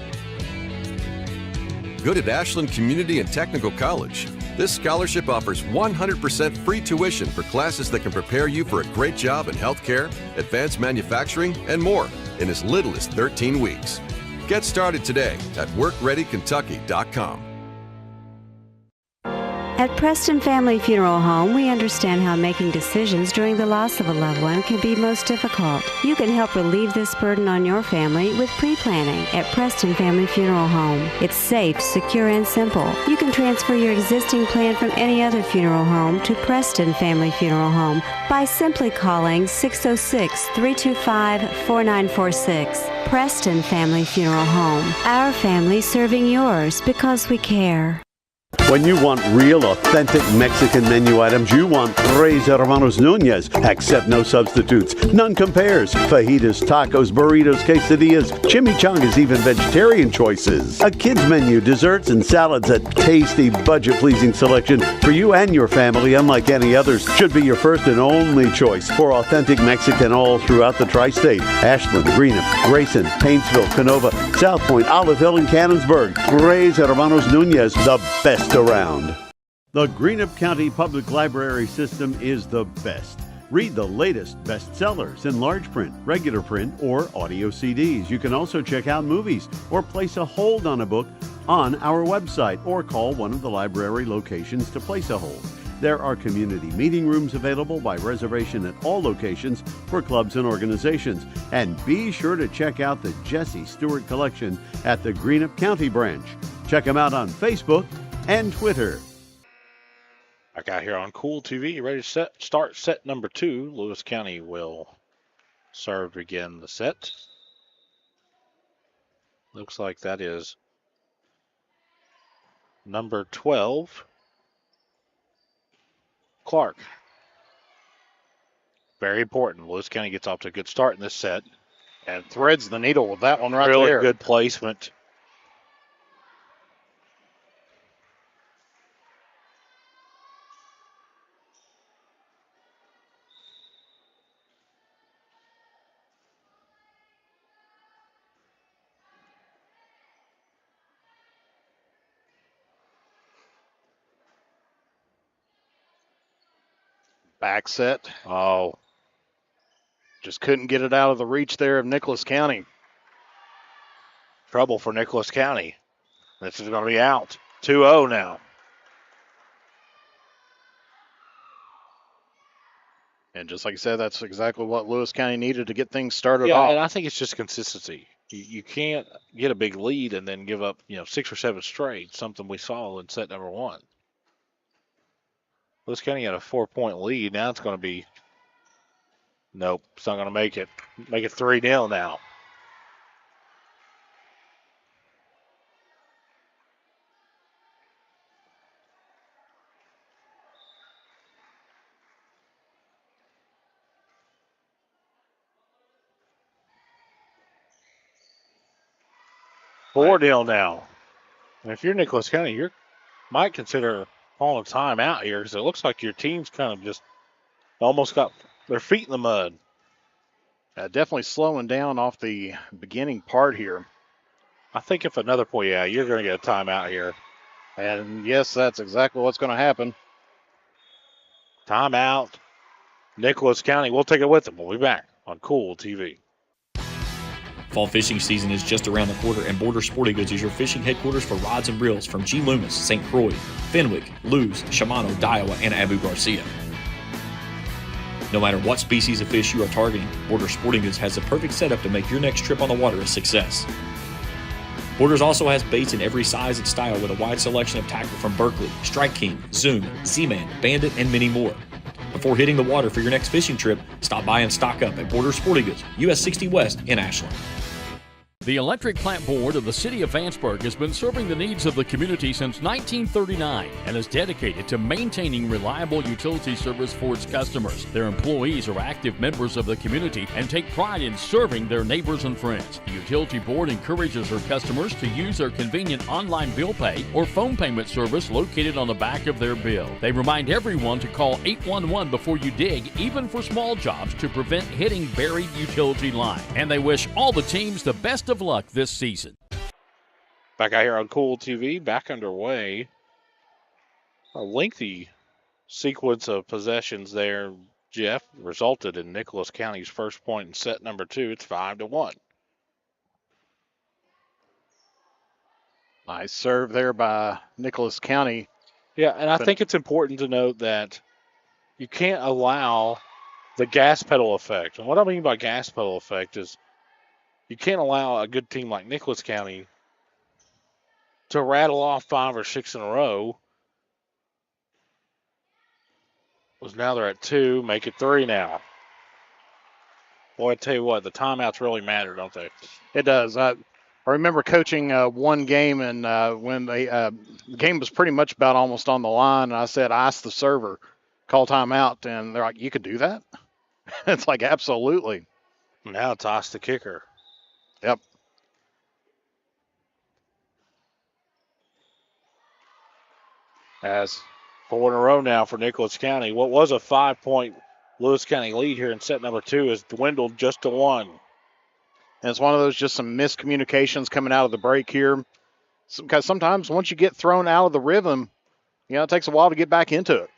Good at Ashland Community and Technical College. This scholarship offers 100% free tuition for classes that can prepare you for a great job in healthcare, advanced manufacturing, and more in as little as 13 weeks. Get started today at WorkReadyKentucky.com. At Preston Family Funeral Home, we understand how making decisions during the loss of a loved one can be most difficult. You can help relieve this burden on your family with pre-planning at Preston Family Funeral Home. It's safe, secure, and simple. You can transfer your existing plan from any other funeral home to Preston Family Funeral Home by simply calling 606-325-4946. Preston Family Funeral Home. Our family serving yours because we care. When you want real, authentic Mexican menu items, you want Tres Hermanos Nunez. Accept no substitutes. None compares. Fajitas, tacos, burritos, quesadillas, chimichangas, even vegetarian choices. A kids menu, desserts, and salads. A tasty, budget-pleasing selection for you and your family, unlike any others. Should be your first and only choice for authentic Mexican all throughout the tri-state. Ashland, Greenup, Grayson, Paintsville, Canova, South Point, Olive Hill, and Cannonsburg. Tres Hermanos Nunez, the best around. The Greenup County Public Library system is the best. Read the latest bestsellers in large print, regular print, or audio CDs. You can also check out movies or place a hold on a book on our website or call one of the library locations to place a hold. There are community meeting rooms available by reservation at all locations for clubs and organizations. And be sure to check out the Jesse Stewart collection at the Greenup County branch. Check them out on Facebook and Twitter. Back out here on Kool TV, ready to start set number 2. Lewis County will serve to begin the set. Looks like that is number 12, Clark. Very important. Lewis County gets off to a good start in this set. And threads the needle with that one right really there. Really good placement. Back set. Oh. Just couldn't get it out of the reach there of Nicholas County. Trouble for Nicholas County. This is going to be out. 2-0 now. And just like you said, that's exactly what Lewis County needed to get things started yeah, off. And I think it's just consistency. You can't get a big lead and then give up, 6 or 7 straight, something we saw in set number 1. Lewis County had a 4-point lead. Now it's going to be, nope, it's not going to make it. Make it 3-0 now. Four deal now. And if you're Nicholas County, you might consider calling a timeout here because it looks like your team's kind of just almost got their feet in the mud. Definitely slowing down off the beginning part here. I think if another point, you're going to get a timeout here. And yes, that's exactly what's going to happen. Timeout. Nicholas County. We'll take it with them. We'll be back on Kool TV. Fall fishing season is just around the corner, and Border Sporting Goods is your fishing headquarters for rods and reels from G. Loomis, St. Croix, Fenwick, Lewes, Shimano, Daiwa, and Abu Garcia. No matter what species of fish you are targeting, Border Sporting Goods has the perfect setup to make your next trip on the water a success. Borders also has baits in every size and style with a wide selection of tackle from Berkley, Strike King, Zoom, Z-Man, Bandit, and many more. Before hitting the water for your next fishing trip, stop by and stock up at Border Sporting Goods, US 60 West in Ashland. The Electric Plant Board of the City of Vanceburg has been serving the needs of the community since 1939 and is dedicated to maintaining reliable utility service for its customers. Their employees are active members of the community and take pride in serving their neighbors and friends. The Utility Board encourages their customers to use their convenient online bill pay or phone payment service located on the back of their bill. They remind everyone to call 811 before you dig, even for small jobs, to prevent hitting buried utility line. And they wish all the teams the best of luck this season. Back out here on Kool TV, back underway. A lengthy sequence of possessions there, Jeff, resulted in Nicholas County's first point in set number 2. It's 5-1. Nice serve there by Nicholas County. Yeah, and I think it's important to note that you can't allow the gas pedal effect. And what I mean by gas pedal effect is you can't allow a good team like Nicholas County to rattle off 5 or 6 in a row. Because now they're at 2, make it 3 now. Boy, I tell you what, the timeouts really matter, don't they? It does. I remember coaching one game, and when the game was pretty much about almost on the line, and I said, ask the server, call timeout, and they're like, you could do that? It's like, absolutely. Now it's ask the kicker. Yep. As 4 in a row now for Nicholas County. What was a 5-point Lewis County lead here in set number 2 has dwindled just to 1. And it's one of those just some miscommunications coming out of the break here. Because sometimes once you get thrown out of the rhythm, it takes a while to get back into it.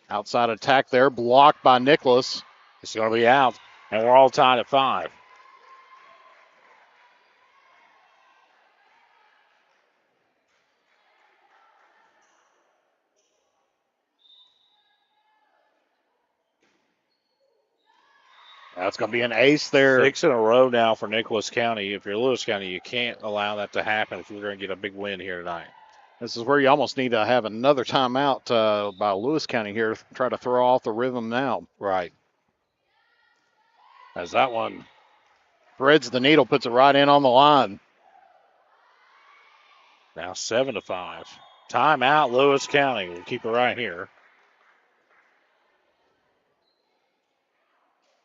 Outside attack there, blocked by Nicholas. It's going to be out, and we're all tied at 5. That's going to be an ace there. 6 in a row now for Nicholas County. If you're Lewis County, you can't allow that to happen if you're going to get a big win here tonight. This is where you almost need to have another timeout by Lewis County here. Try to throw off the rhythm now. Right. As that one threads the needle, puts it right in on the line. Now 7-5. Timeout, Lewis County. We'll keep it right here.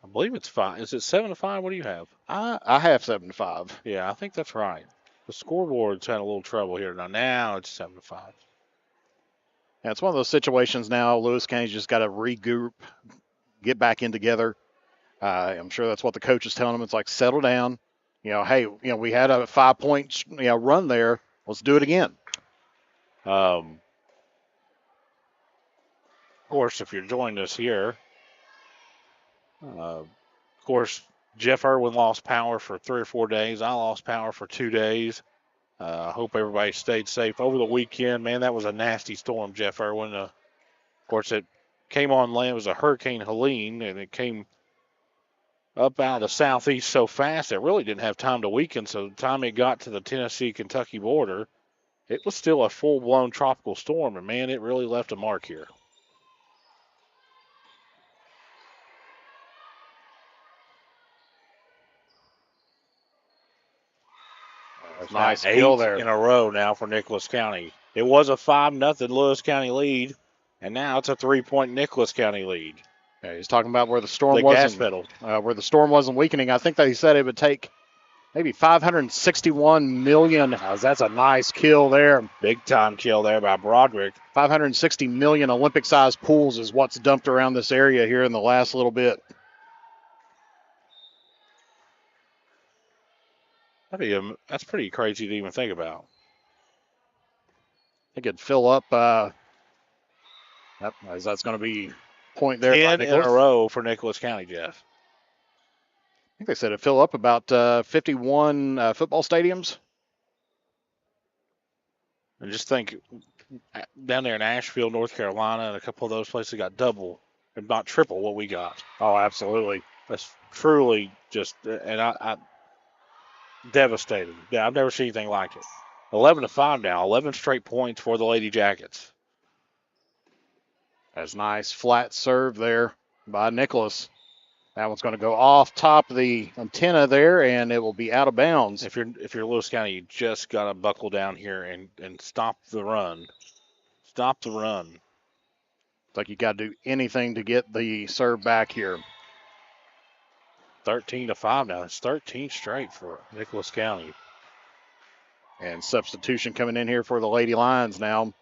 I believe it's 5. Is it 7-5? What do you have? I have 7-5. Yeah, I think that's right. The scoreboard's had a little trouble here. Now it's 7-5. Yeah, it's one of those situations now. Lewis County's just got to regroup, get back in together. I'm sure that's what the coach is telling them. It's like, settle down. Hey, we had a 5-point run there. Let's do it again. Of course, if you're joining us here, of course, Jeff Irwin lost power for 3 or 4 days. I lost power for 2 days. I hope everybody stayed safe over the weekend. Man, that was a nasty storm, Jeff Irwin. Of course, it came on land. It was a Hurricane Helene, and it came up out of the southeast so fast it really didn't have time to weaken. So the time it got to the Tennessee-Kentucky border, it was still a full-blown tropical storm, and, man, it really left a mark here. Nice kill there. 8 in a row now for Nicholas County. It was a 5-0 Lewis County lead, and now it's a 3-point Nicholas County lead. Yeah, he's talking about where the storm gas wasn't pedal. Where the storm wasn't weakening. I think that he said it would take maybe 561 million. That's a nice kill there. Big time kill there by Broderick. 560 million Olympic-sized pools is what's dumped around this area here in the last little bit. That's pretty crazy to even think about. I think it'd fill up. That's going to be point there. 10 in a row for Nicholas County, Jeff. I think they said it'd fill up about 51 football stadiums. And just think, down there in Asheville, North Carolina, and a couple of those places got double, if not triple, what we got. Oh, absolutely. That's truly just, and I devastated. Yeah, I've never seen anything like it. 11-5 now, 11 straight points for the Lady Jackets. That's nice flat serve there by Nicholas. That one's going to go off top of the antenna there, and it will be out of bounds. If you're Lewis County, you just got to buckle down here and stop the run. Stop the run. It's like you got to do anything to get the serve back here. 13-5 now. It's 13 straight for Nicholas County. And substitution coming in here for the Lady Lions now.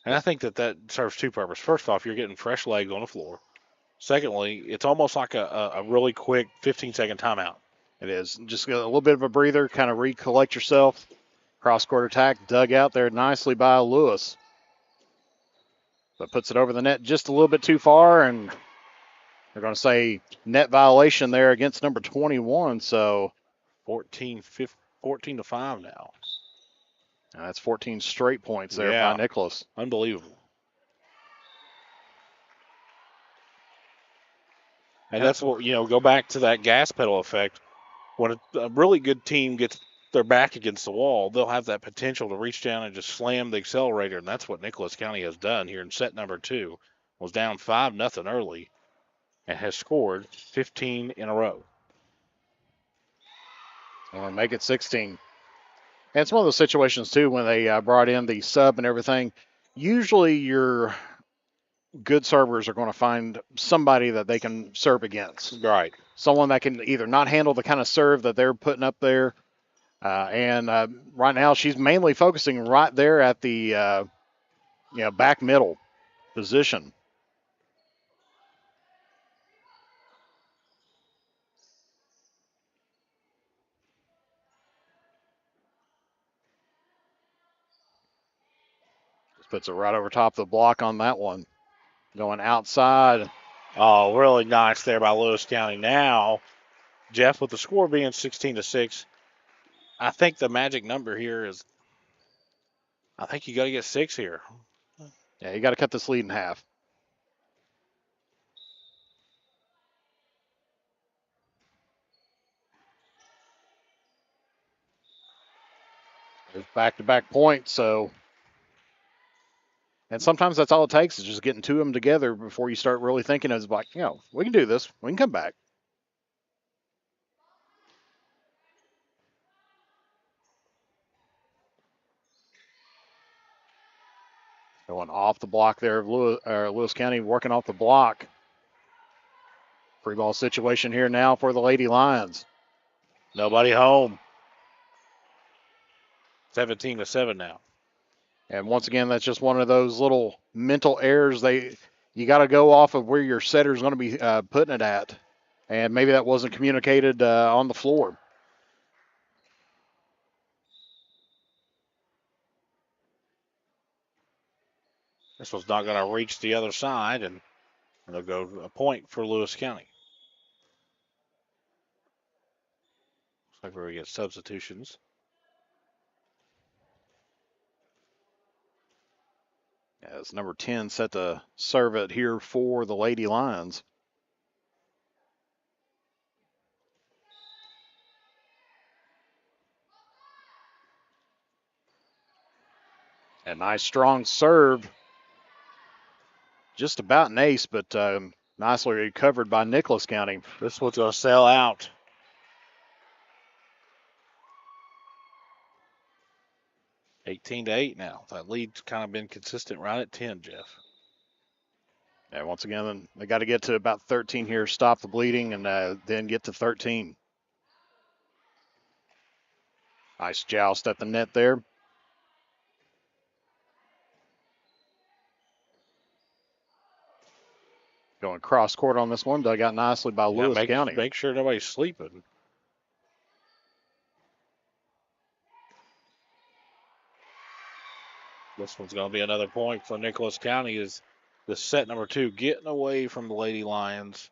And I think that serves two purposes. First off, you're getting fresh legs on the floor. Secondly, it's almost like a really quick 15-second timeout. It is. Just a little bit of a breather, kind of recollect yourself. Cross-court attack dug out there nicely by Lewis. But puts it over the net just a little bit too far, and They're going to say net violation there against number 21. So 14 to 5 now. And that's 14 straight points there by Nicholas. Unbelievable. And that's what, go back to that gas pedal effect. When a really good team gets their back against the wall, they'll have that potential to reach down and just slam the accelerator. And that's what Nicholas County has done here in set number 2. Was down 5-0 early and has scored 15 in a row. And make it 16. And it's one of those situations, too, when they brought in the sub and everything. Usually your good servers are going to find somebody that they can serve against. Right. Someone that can either not handle the kind of serve that they're putting up there. And right now she's mainly focusing right there at the back middle position. Just puts it right over top of the block on that one. Going outside. Oh, really nice there by Lewis County. Now, Jeff, with the score being 16-6, I think the magic number here is, I think you got to get 6 here. Yeah, you got to cut this lead in half. There's back-to-back points, so. And sometimes that's all it takes is just getting two of them together before you start really thinking it's like, we can do this. We can come back. Going off the block there of Lewis County, working off the block. Free ball situation here now for the Lady Lions. Nobody home. 17-7 now. And once again, that's just one of those little mental errors. You got to go off of where your setter's going to be putting it at. And maybe that wasn't communicated on the floor. This one's not going to reach the other side, and they'll go a point for Lewis County. Looks like we're going to get substitutions. As number 10 set to serve it here for the Lady Lions. A nice strong serve. Just about an ace, but nicely recovered by Nicholas County. This one's going to sail out. (18-8) now. That lead's kind of been consistent right at 10, Jeff. Yeah, once again, they got to get to about 13 here, stop the bleeding, and then get to 13. Nice joust at the net there. Going cross court on this one, dug out nicely by Lewis County. Make sure nobody's sleeping. This one's going to be another point for Nicholas County. Is the set number 2 getting away from the Lady Lions.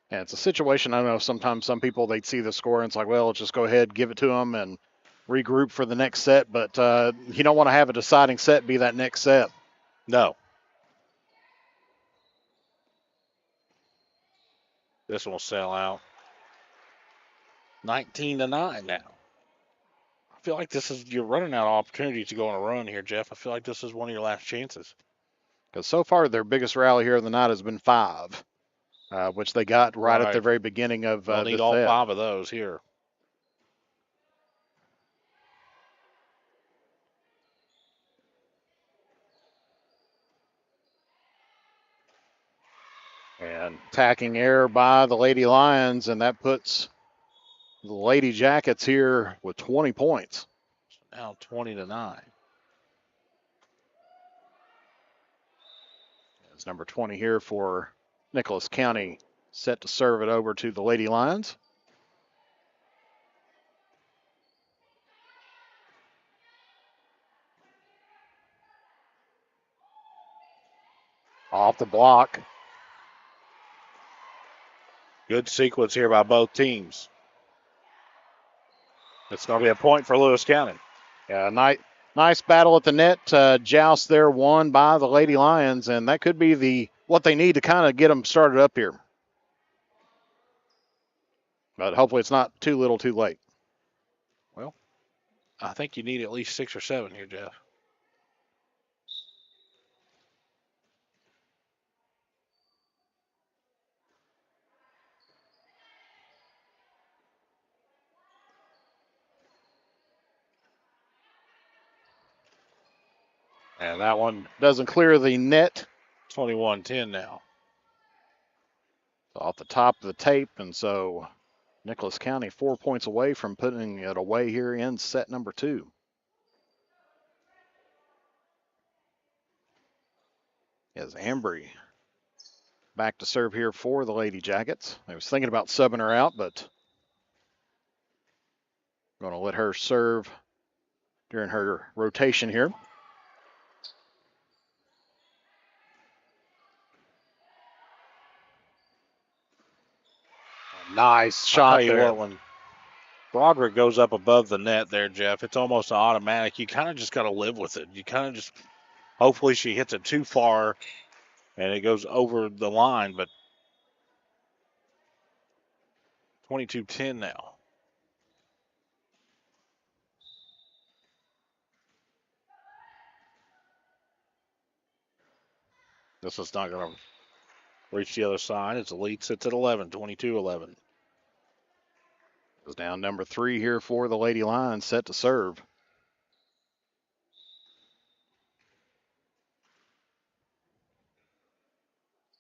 And it's a situation, I don't know, sometimes some people, they'd see the score and it's like, well, let's just go ahead, give it to them and regroup for the next set. But you don't want to have a deciding set be that next set. No. This one will sail out. 19-9 now. I feel like you're running out of opportunity to go on a run here, Jeff. I feel like this is one of your last chances. Because so far their biggest rally here of the night has been 5, which they got right at the very beginning of They'll need all 5 of those here. And tacking error by the Lady Lions, and that puts the Lady Jackets here with 20 points. Now 20-9. It's number 20 here for Nicholas County, set to serve it over to the Lady Lions. Off the block. Good sequence here by both teams. It's going to be a point for Lewis County. Yeah, nice battle at the net. Joust there won by the Lady Lions, and that could be what they need to kind of get them started up here. But hopefully it's not too little too late. Well, I think you need at least 6 or 7 here, Jeff. And that one doesn't clear the net. 21-10 now. Off the top of the tape, and so Nicholas County 4 points away from putting it away here in set number 2. As Ambry back to serve here for the Lady Jackets. I was thinking about subbing her out, but going to let her serve during her rotation here. Nice shot there. When Broderick goes up above the net there, Jeff, it's almost automatic. You kind of just got to live with it. You kind of just, hopefully she hits it too far and it goes over the line, but 22-10 now. This is not going to reach the other side. It's the lead sits at 11, 22-11. Goes down number 3 here for the Lady Lions, set to serve.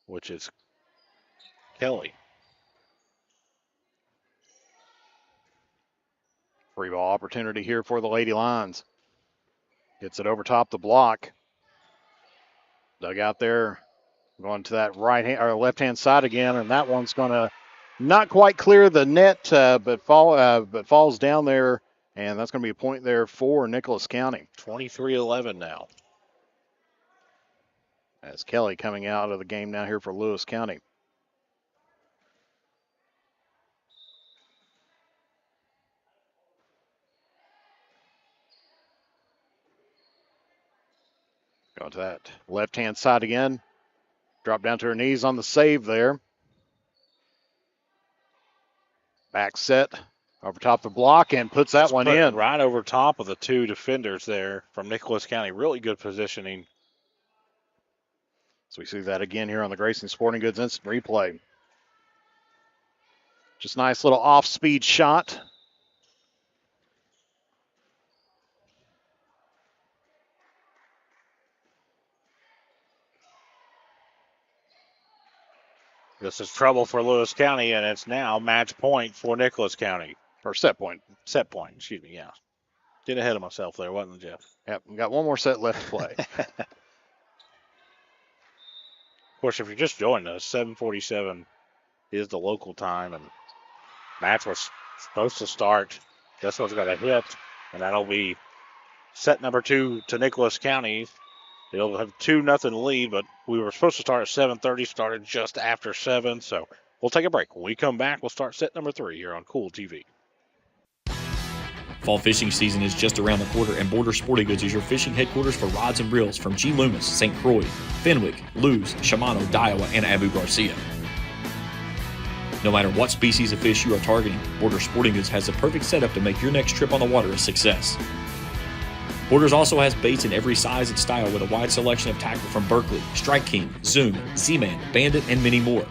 Which is Kelly. Free ball opportunity here for the Lady Lions. Gets it over top the block. Dug out there. Going to that right hand or left hand side again, and that one's going to not quite clear the net, but falls down there, and that's going to be a point there for Nicholas County. 23-11 now. As Kelly coming out of the game now here for Lewis County. Going to that left hand side again. Drop down to her knees on the save there. Back set over top the block and puts that one in. Right over top of the 2 defenders there from Nicholas County. Really good positioning. So we see that again here on the Grayson Sporting Goods instant replay. Just nice little off-speed shot. This is trouble for Lewis County, and it's now match point for Nicholas County. Or set point. Set point, excuse me, yeah. Get ahead of myself there, wasn't it, Jeff? Yep, we got one more set left to play. Of course, if you're just joining us, 7:47 is the local time, and match was supposed to start. This one's got a hit, and that'll be set number 2 to Nicholas County. They'll have 2-0 lead, but we were supposed to start at 7:30, started just after 7, so we'll take a break. When we come back, we'll start set number 3 here on Kool TV. Fall fishing season is just around the corner, and Border Sporting Goods is your fishing headquarters for rods and reels from G. Loomis, St. Croix, Fenwick, Lewes, Shimano, Daiwa, and Abu Garcia. No matter what species of fish you are targeting, Border Sporting Goods has the perfect setup to make your next trip on the water a success. Borders also has baits in every size and style with a wide selection of tackle from Berkley, Strike King, Zoom, Z-Man, Bandit, and many more.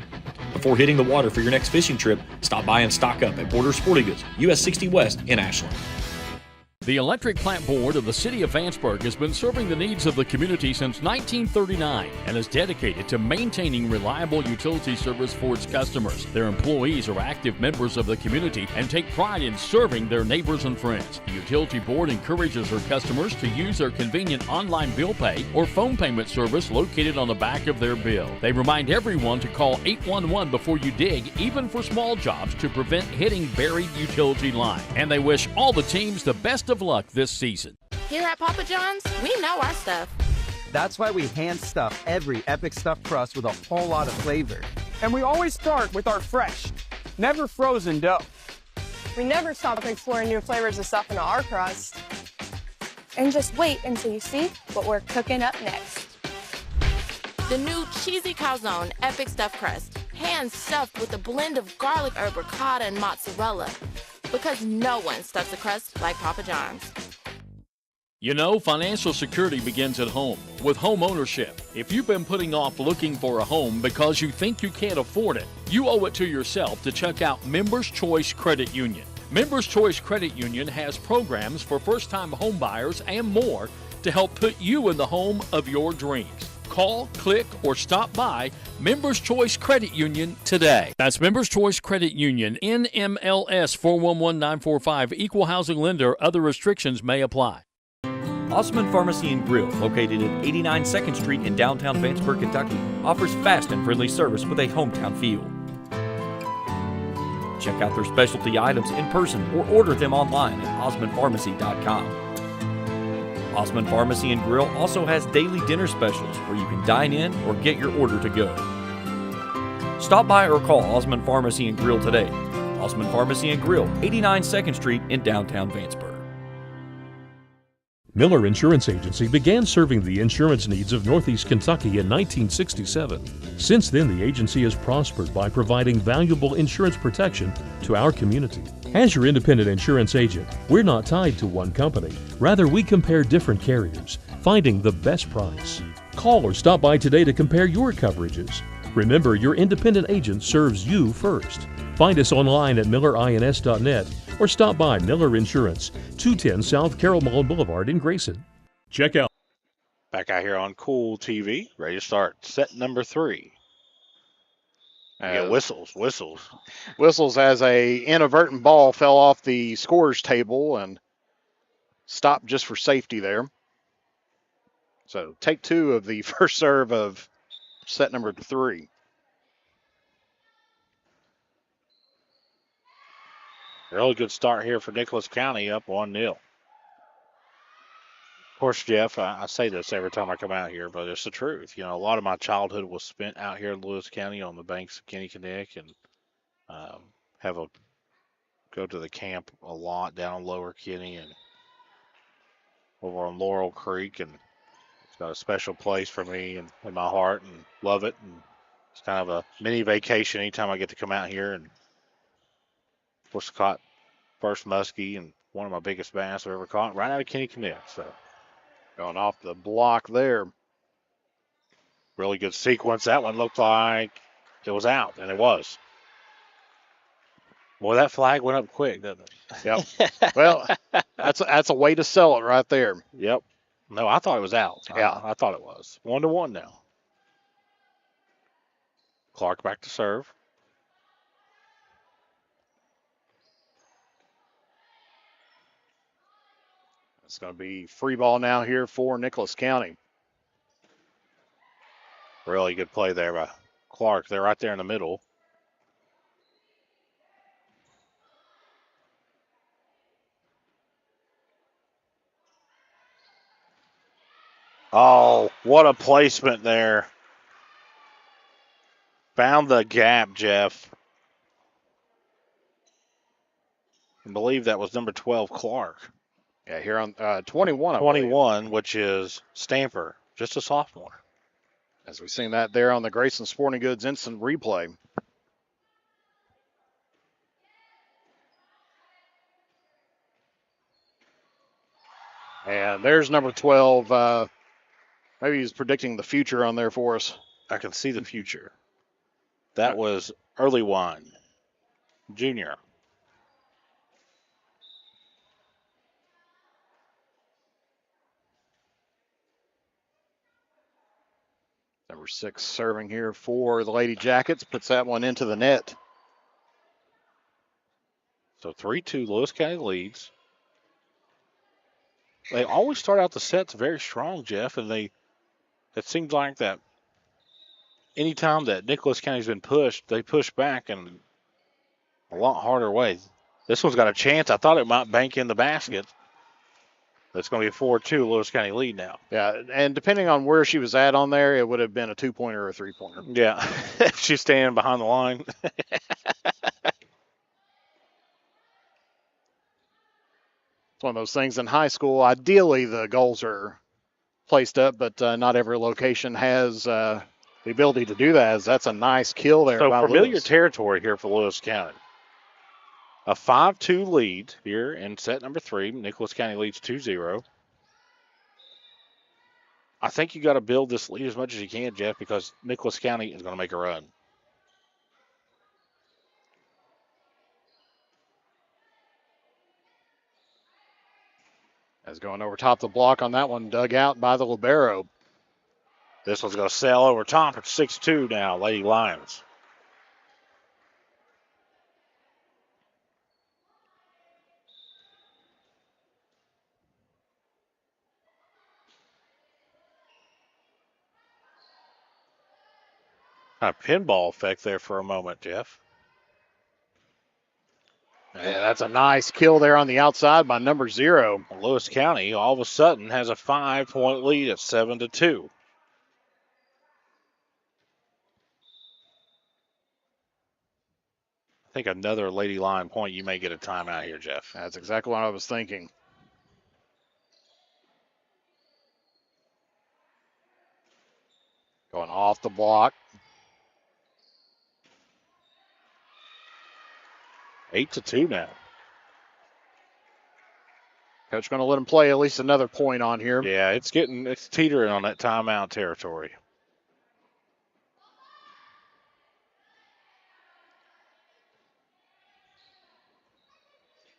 Before hitting the water for your next fishing trip, stop by and stock up at Border Sporting Goods, US 60 West in Ashland. The Electric Plant Board of the City of Vanceburg has been serving the needs of the community since 1939 and is dedicated to maintaining reliable utility service for its customers. Their employees are active members of the community and take pride in serving their neighbors and friends. The Utility Board encourages their customers to use their convenient online bill pay or phone payment service located on the back of their bill. They remind everyone to call 811 before you dig, even for small jobs, to prevent hitting buried utility line. And they wish all the teams the best of luck this season. Here at Papa John's, we know our stuff. That's why we hand stuff every Epic Stuffed Crust with a whole lot of flavor. And we always start with our fresh, never frozen dough. We never stop exploring new flavors of stuff into our crust. And just wait until you see what we're cooking up next. The new cheesy calzone epic stuffed crust, hand stuffed with a blend of garlic herb ricotta and mozzarella. Because no one stuffs a crust like Papa John's. You know, financial security begins at home with home ownership. If you've been putting off looking for a home because you think you can't afford it, you owe it to yourself to check out Members Choice Credit Union. Members Choice Credit Union has programs for first-time home buyers and more to help put you in the home of your dreams. Call, click, or stop by Members Choice Credit Union today. That's Members Choice Credit Union, NMLS 411945, Equal Housing Lender. Other restrictions may apply. Osman Pharmacy and Grill, located at 89 2nd Street in downtown Vanceburg, Kentucky, offers fast and friendly service with a hometown feel. Check out their specialty items in person or order them online at osmanpharmacy.com. Osman Pharmacy and Grill also has daily dinner specials where you can dine in or get your order to go. Stop by or call Osman Pharmacy and Grill today. Osman Pharmacy and Grill, 89 2nd Street in downtown Vanceburg. Miller Insurance Agency began serving the insurance needs of Northeast Kentucky in 1967. Since then, the agency has prospered by providing valuable insurance protection to our community. As your independent insurance agent, we're not tied to one company. Rather, we compare different carriers, finding the best price. Call or stop by today to compare your coverages. Remember, your independent agent serves you first. Find us online at millerins.net or stop by Miller Insurance, 210 South Carroll Mall Boulevard in Grayson. Check out. Back out here on Kool TV, ready to start set number 3. Whistles. Whistles as a inadvertent ball fell off the scorer's table and stopped just for safety there. So take 2 of the first serve of set number 3. Really good start here for Nicholas County, up 1-0. Of course, Jeff, I say this every time I come out here, but it's the truth. You know, a lot of my childhood was spent out here in Lewis County on the banks of Kinnickinnick, and go to the camp a lot down on Lower Kinney and over on Laurel Creek, and it's got a special place for me and in my heart, and love it. And it's kind of a mini vacation anytime I get to come out here. And of course, caught first muskie and one of my biggest bass I've ever caught right out of Kinnickinnick. So going off the block there. Really good sequence. That one looked like it was out, and it was. Boy, that flag went up quick, didn't it? Yep. Well, that's a way to sell it right there. Yep. No, I thought it was out. Yeah. I thought it was. 1-1 now. Clark back to serve. It's going to be free ball now here for Nicholas County. Really good play there by Clark. They're right there in the middle. Oh, what a placement there. Found the gap, Jeff. I believe that was number 12, Clark. Yeah, here on 21. 21, which is Stamper, just a sophomore. As we've seen that there on the Grayson Sporting Goods instant replay. And there's number 12. Maybe he's predicting the future on there for us. I can see the future. That was Early Wine, Junior. Number 6 serving here for the Lady Jackets. Puts that one into the net. So 3-2 Lewis County leads. They always start out the sets very strong, Jeff, and it seems like that anytime that Nicholas County's been pushed, they push back in a lot harder way. This one's got a chance. I thought it might bank in the basket. That's going to be a 4-2 Lewis County lead now. Yeah, and depending on where she was at on there, it would have been a 2-pointer or a 3-pointer. Yeah, she's standing behind the line. It's one of those things in high school. Ideally, the goals are placed up, but not every location has the ability to do that. That's a nice kill there. So by familiar Lewis. territory here for Lewis County. A 5-2 lead here in set number 3. Nicholas County leads 2-0. I think you got to build this lead as much as you can, Jeff, because Nicholas County is going to make a run. As going over top the block on that one, dug out by the libero. This one's going to sail over top. It's 6-2 now, Lady Lions. Kind of pinball effect there for a moment, Jeff. Yeah, that's a nice kill there on the outside by number 0. Lewis County all of a sudden has a 5-point lead at 7-2. I think another Lady Lion point, you may get a timeout here, Jeff. That's exactly what I was thinking. Going off the block. 8-2 now. Coach going to let him play at least another point on here. Yeah, it's teetering on that timeout territory.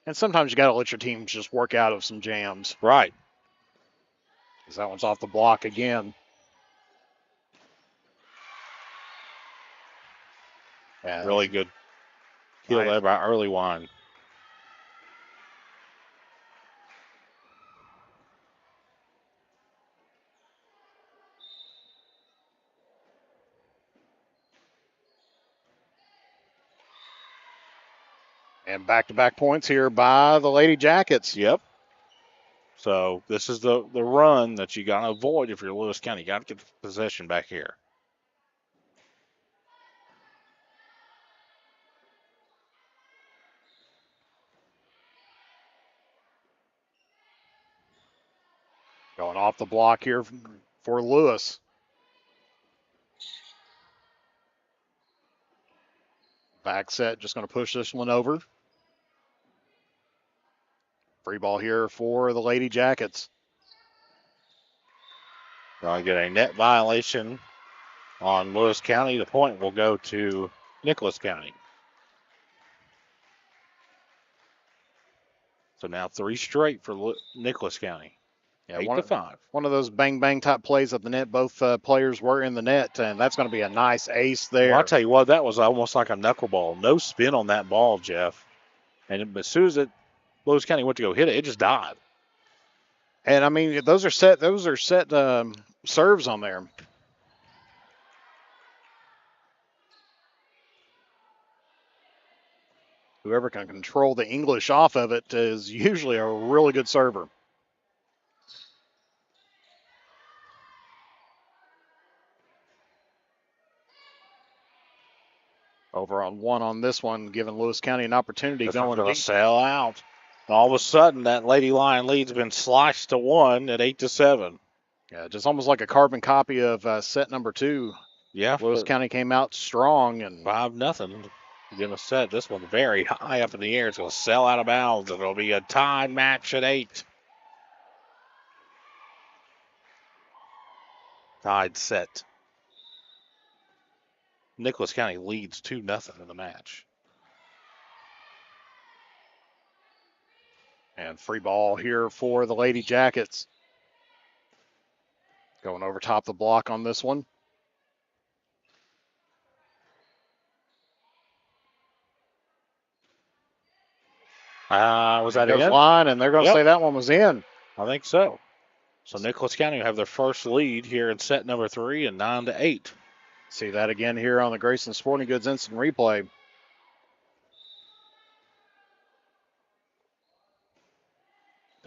And sometimes you got to let your teams just work out of some jams. Right. Because that one's off the block again. Yeah, really good kill there by Early Wine. And back-to-back points here by the Lady Jackets. Yep. So this is the run that you got to avoid if you're Lewis County. You got to get the possession back here. Going off the block here for Lewis. Back set, just going to push this one over. Free ball here for the Lady Jackets. Going to get a net violation on Lewis County. The point will go to Nicholas County. So now 3 straight for Nicholas County. Yeah, 8-5. One of those bang-bang type plays at the net. Both players were in the net, and that's going to be a nice ace there. Well, I'll tell you what, that was almost like a knuckleball. No spin on that ball, Jeff. And as soon as Lewis County went to go hit it, it just died. And, I mean, those are set serves on there. Whoever can control the English off of it is usually a really good server. Over on 1 on this one, giving Lewis County an opportunity. Going to sail out. And all of a sudden, that Lady Lion lead's been sliced to 1 at 8-7. Yeah, just almost like a carbon copy of set number 2. Yeah. Lewis County came out strong. And 5-0. Going to set this one very high up in the air. It's going to sail out of bounds. It'll be a tied match at 8. Tied set. Nicholas County leads 2-0 in the match. And free ball here for the Lady Jackets. Going over top the block on this one. Was that in? Line, and they're going to say that one was in. I think so. So Nicholas County will have their first lead here in set number 3 and 9-8. See that again here on the Grayson Sporting Goods instant replay.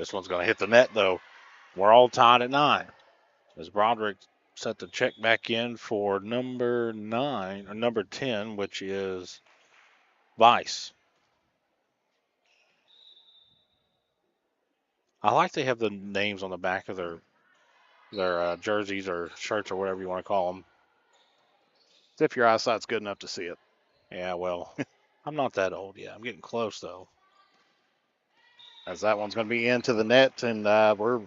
This one's going to hit the net, though. We're all tied at 9. As Broderick set the check back in for number 10, which is Vice. I like they have the names on the back of their jerseys or shirts or whatever you want to call them. As if your eyesight's good enough to see it. Yeah, well, I'm not that old yet. I'm getting close, though. As that one's going to be into the net, and we're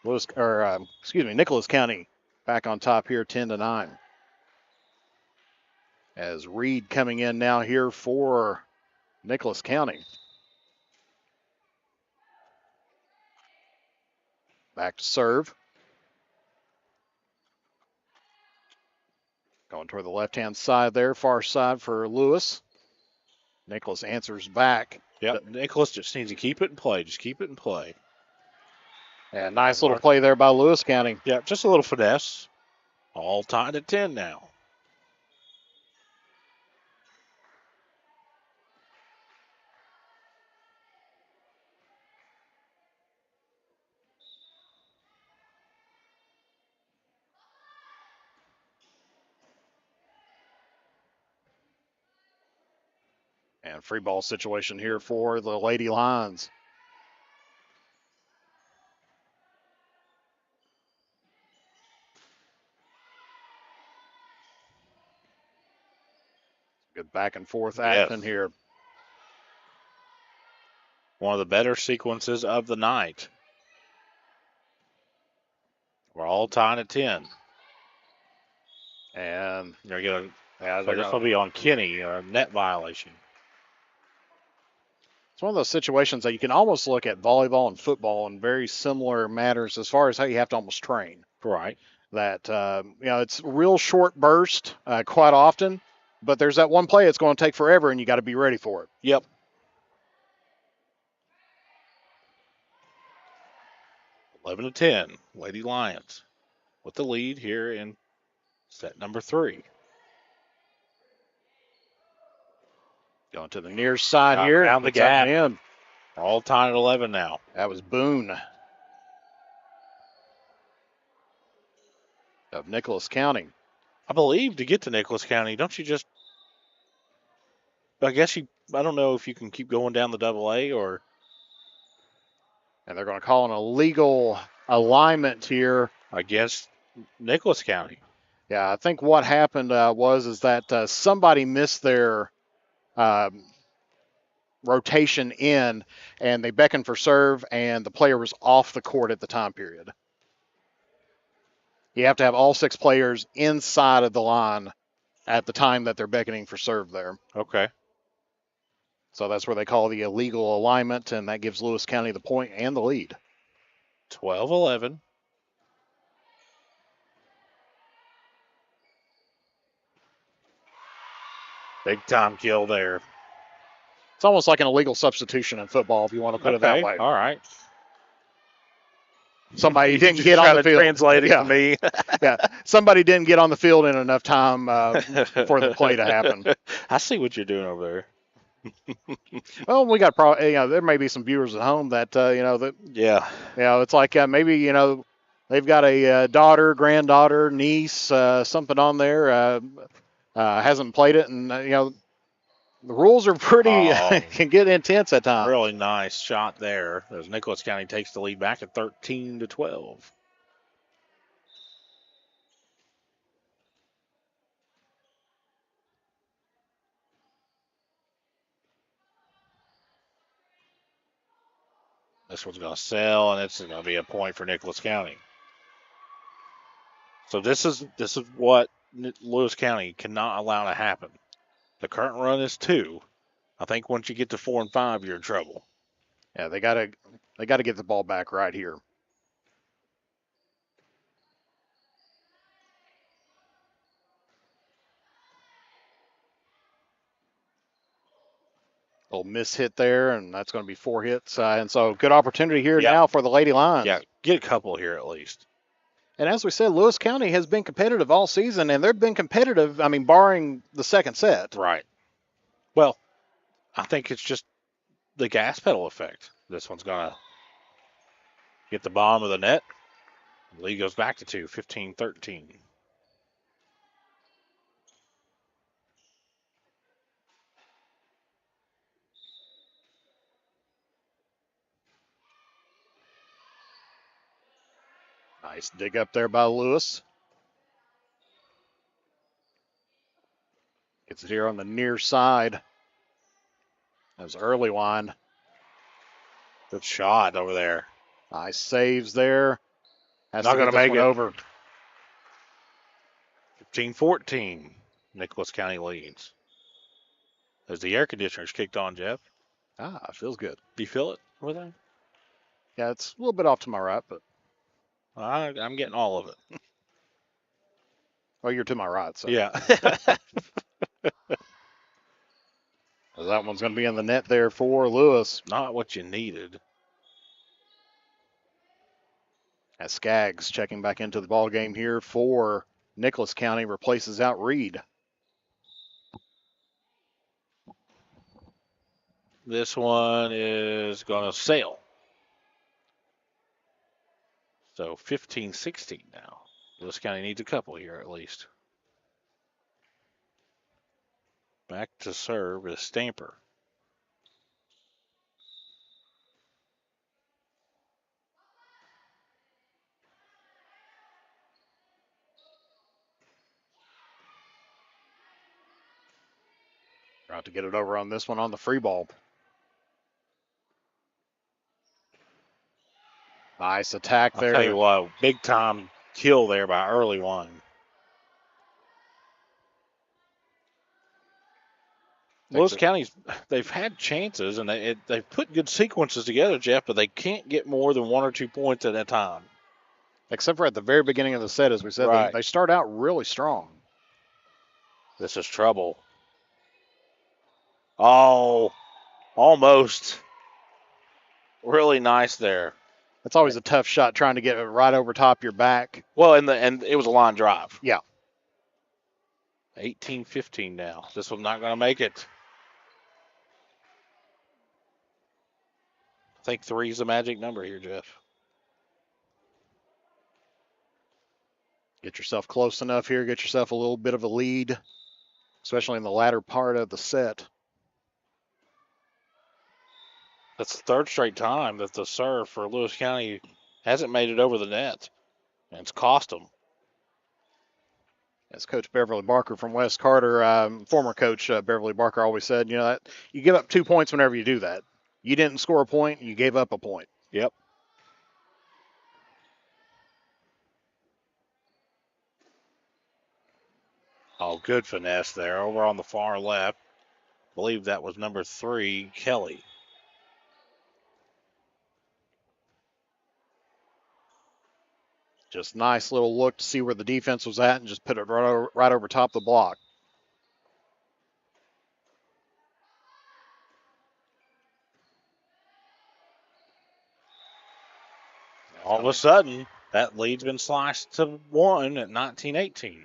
Nicholas County back on top here, 10-9. As Reed coming in now here for Nicholas County. Back to serve. Going toward the left-hand side there, far side for Lewis. Nicholas answers back. Yep, Nicholas just needs to keep it in play. Just keep it in play. And nice little play there by Lewis County. Yeah, just a little finesse. All tied at 10 now. And free ball situation here for the Lady Lions. Good back and forth action here. One of the better sequences of the night. We're all tied at 10. And they're going to, this will be on Kenny, a net violation. It's one of those situations that you can almost look at volleyball and football in very similar matters as far as how you have to almost train. Right. That, it's real short burst quite often, but there's that one play it's going to take forever, and you got to be ready for it. Yep. Eleven to 10, Lady Lions with the lead here in set number 3. Going to the near side here. Down the gap. In. All tied at 11 now. That was Boone of Nicholas County. I believe to get to Nicholas County, don't you just, I don't know if you can keep going down the AA or. And they're going to call an illegal alignment here against Nicholas County. Yeah, I think what happened was that somebody missed their rotation in, and they beckoned for serve, and the player was off the court at the time period. You have to have all 6 players inside of the line at the time that they're beckoning for serve there. Okay. So that's where they call the illegal alignment, and that gives Lewis County the point and the lead. 12-11. Big time kill there. It's almost like an illegal substitution in football, if you want to put it that way. All right. Somebody didn't get on the field. Translate it to me. Yeah, somebody didn't get on the field in enough time for the play to happen. I see what you're doing over there. Well, we got there may be some viewers at home that it's like maybe they've got a daughter, granddaughter, niece, something on there hasn't played it, and the rules are pretty can get intense at times. Really nice shot there as Nicholas County takes the lead back at 13-12. This one's going to sell, and it's going to be a point for Nicholas County. So this is what Lewis County cannot allow to happen. The current run is 2. I think once you get to 4 and 5, you're in trouble. Yeah, they gotta get the ball back right here. Little miss hit there, and that's going to be 4 hits. And so good opportunity here now for the Lady Lions. Yeah, get a couple here at least. And as we said, Lewis County has been competitive all season, and they've been competitive, barring the second set. Right. Well, I think it's just the gas pedal effect. This one's going to Get the bottom of the net. The lead goes back to 2, 15-13. Nice dig up there by Lewis. Gets it here on the near side. That was early wine. Good shot over there. Nice saves there. Has Not to going get to this make one it. over. 15-14. Nicholas County leads. As the air conditioner's kicked on, Jeff. It feels good. Do you feel it over there? Yeah, it's a little bit off to my right, but I'm getting all of it. well, you're to my right, so Yeah. that one's going to be in the net there for Lewis. Not what you needed. As Skaggs checking back into the ball game here for Nicholas County, replaces out Reed. This one is going to sail. So 15-16 now. Lewis County needs a couple here at least. Back to serve is Stamper. Trying to get it over on this one on the free ball. Nice attack there. I'll tell you what, big time kill there by early one. Lewis County's, they've had chances and they've put good sequences together, Jeff, but they can't get more than 1 or 2 points at a time. Except for at the very beginning of the set, as we said, Right. they start out really strong. This is trouble. Oh, almost. Really nice there. It's always a tough shot trying to get it right over top your back. Well, and it was a line drive. Yeah. 18-15 now. This one's not going to make it. I think 3 is the magic number here, Jeff. Get yourself close enough here. Get yourself a little bit of a lead, especially in the latter part of the set. That's the 3rd straight time that the serve for Lewis County hasn't made it over the net. And it's cost them. As Coach Beverly Barker from West Carter, former coach Beverly Barker always said, that you give up 2 points whenever you do that. You didn't score a point, you gave up a point. Yep. Oh, good finesse there over on the far left. I believe that was number 3, Kelly. Just nice little look to see where the defense was at and just put it right over top the block. All of a sudden, that lead's been sliced to 1 at 19-18.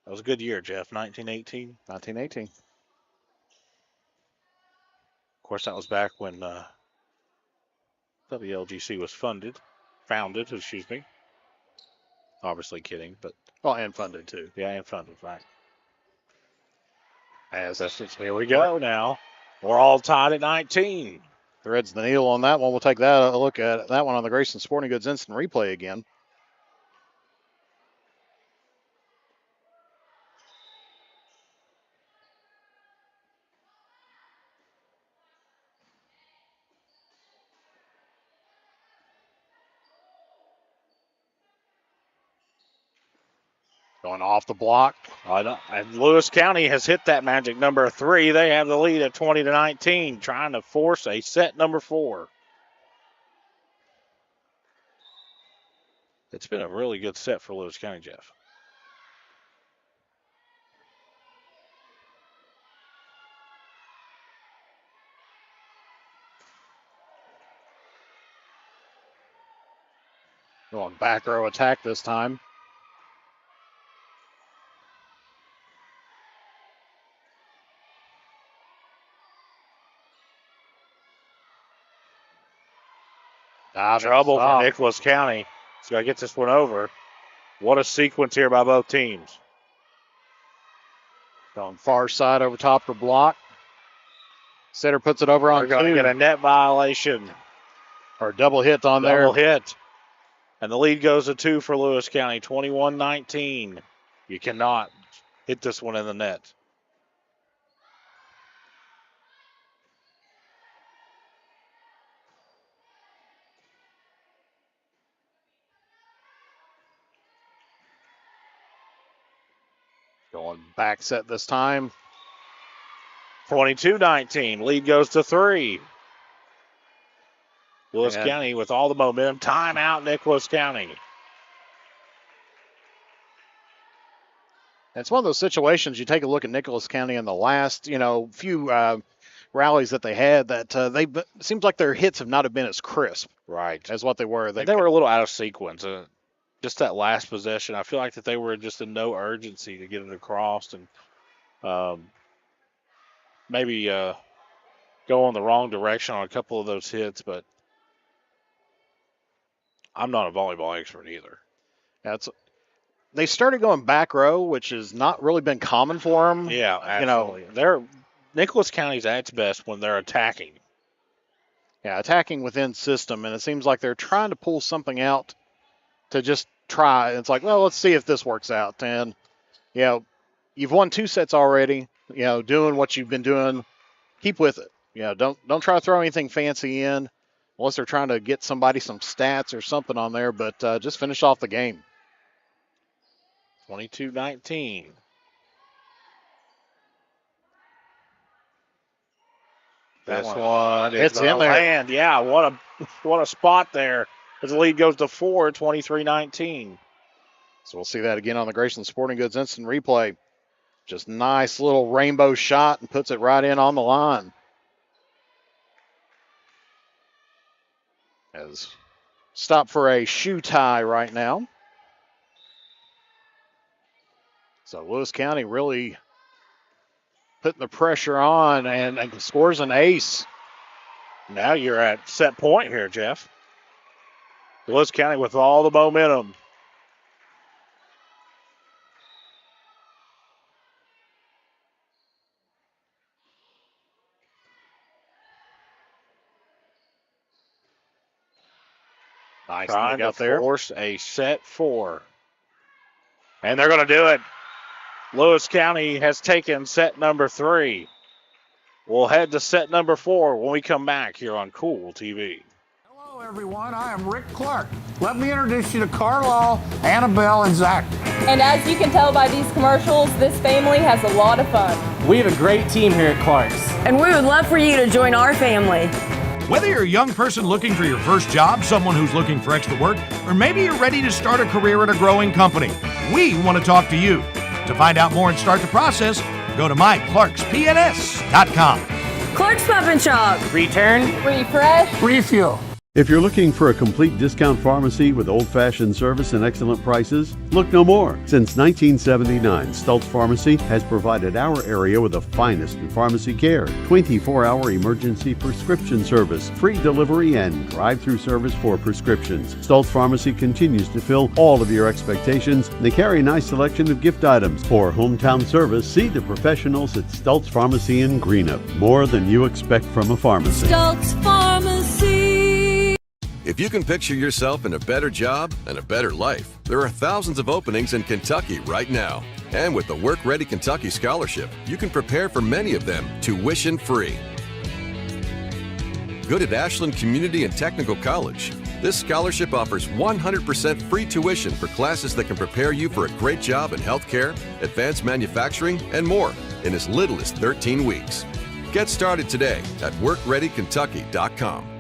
That was a good year, Jeff, 1918. 1918. Of course, that was back when WLGC was founded, excuse me. Obviously kidding, but. Oh, and funded too. Yeah, and funded, right. Here we go now. We're all tied at 19. Threads the needle on that one. We'll take a look at that one on the Grayson Sporting Goods instant replay again. Going off the block. And Lewis County has hit that magic number 3. They have the lead at 20-19, trying to force a set number 4. It's been a really good set for Lewis County, Jeff. Going back row attack this time. Trouble for Nicholas County. So I get this one over. What a sequence here by both teams. On far side over top of the block. Setter puts it over on They're going to get a net violation. Or double hit on there. Double hit. And the lead goes to 2 for Lewis County, 21-19. You cannot hit this one in the net. Going back set this time. 22-19. Lead goes to 3. Lewis County with all the momentum. Timeout, Nicholas County. It's one of those situations, you take a look at Nicholas County in the last, few rallies that they had, that seems like their hits have not have been as crisp. Right. As what they were. They were a little out of sequence. Just that last possession, I feel like that they were just in no urgency to get it across and maybe go in the wrong direction on a couple of those hits, but I'm not a volleyball expert either. They started going back row, which has not really been common for them. Yeah, absolutely. Nicholas County's at its best when they're attacking. Yeah, attacking within system, and it seems like they're trying to pull something out to just try. It's like, well, let's see if this works out. And, you've won 2 sets already, doing what you've been doing. Keep with it. Don't try to throw anything fancy in unless they're trying to get somebody some stats or something on there, but just finish off the game. 22-19. This one is in there. Land. Yeah, what a spot there. As the lead goes to 4, 23-19. So we'll see that again on the Grayson Sporting Goods instant replay. Just nice little rainbow shot and puts it right in on the line. As stop for a shoe tie right now. So Lewis County really putting the pressure on and scores an ace. Now you're at set point here, Jeff. Lewis County with all the momentum. Nice trying to out there. Force a set 4. And they're going to do it. Lewis County has taken set number 3. We'll head to set number 4 when we come back here on Kool TV. Hello, everyone. I am Rick Clark. Let me introduce you to Carlisle, Annabelle, and Zach. And as you can tell by these commercials, this family has a lot of fun. We have a great team here at Clark's. And we would love for you to join our family. Whether you're a young person looking for your first job, someone who's looking for extra work, or maybe you're ready to start a career at a growing company, we want to talk to you. To find out more and start the process, go to myclarkspns.com. Clark's Pub and Shop. Return. Refresh. Refuel. If you're looking for a complete discount pharmacy with old-fashioned service and excellent prices, look no more. Since 1979, Stultz Pharmacy has provided our area with the finest in pharmacy care, 24-hour emergency prescription service, free delivery, and drive-through service for prescriptions. Stultz Pharmacy continues to fill all of your expectations. They carry a nice selection of gift items. For hometown service, see the professionals at Stultz Pharmacy in Greenup. More than you expect from a pharmacy. Stultz Pharmacy. If you can picture yourself in a better job and a better life, there are thousands of openings in Kentucky right now. And with the Work Ready Kentucky Scholarship, you can prepare for many of them tuition-free. Good at Ashland Community and Technical College. This scholarship offers 100% free tuition for classes that can prepare you for a great job in healthcare, advanced manufacturing, and more in as little as 13 weeks. Get started today at workreadykentucky.com.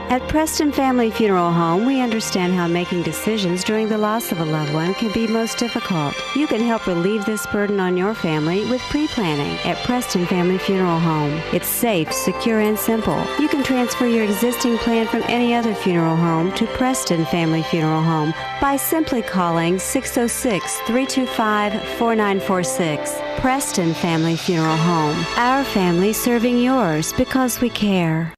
At Preston Family Funeral Home, we understand how making decisions during the loss of a loved one can be most difficult. You can help relieve this burden on your family with pre-planning at Preston Family Funeral Home. It's safe, secure, and simple. You can transfer your existing plan from any other funeral home to Preston Family Funeral Home by simply calling 606-325-4946. Preston Family Funeral Home. Our family serving yours because we care.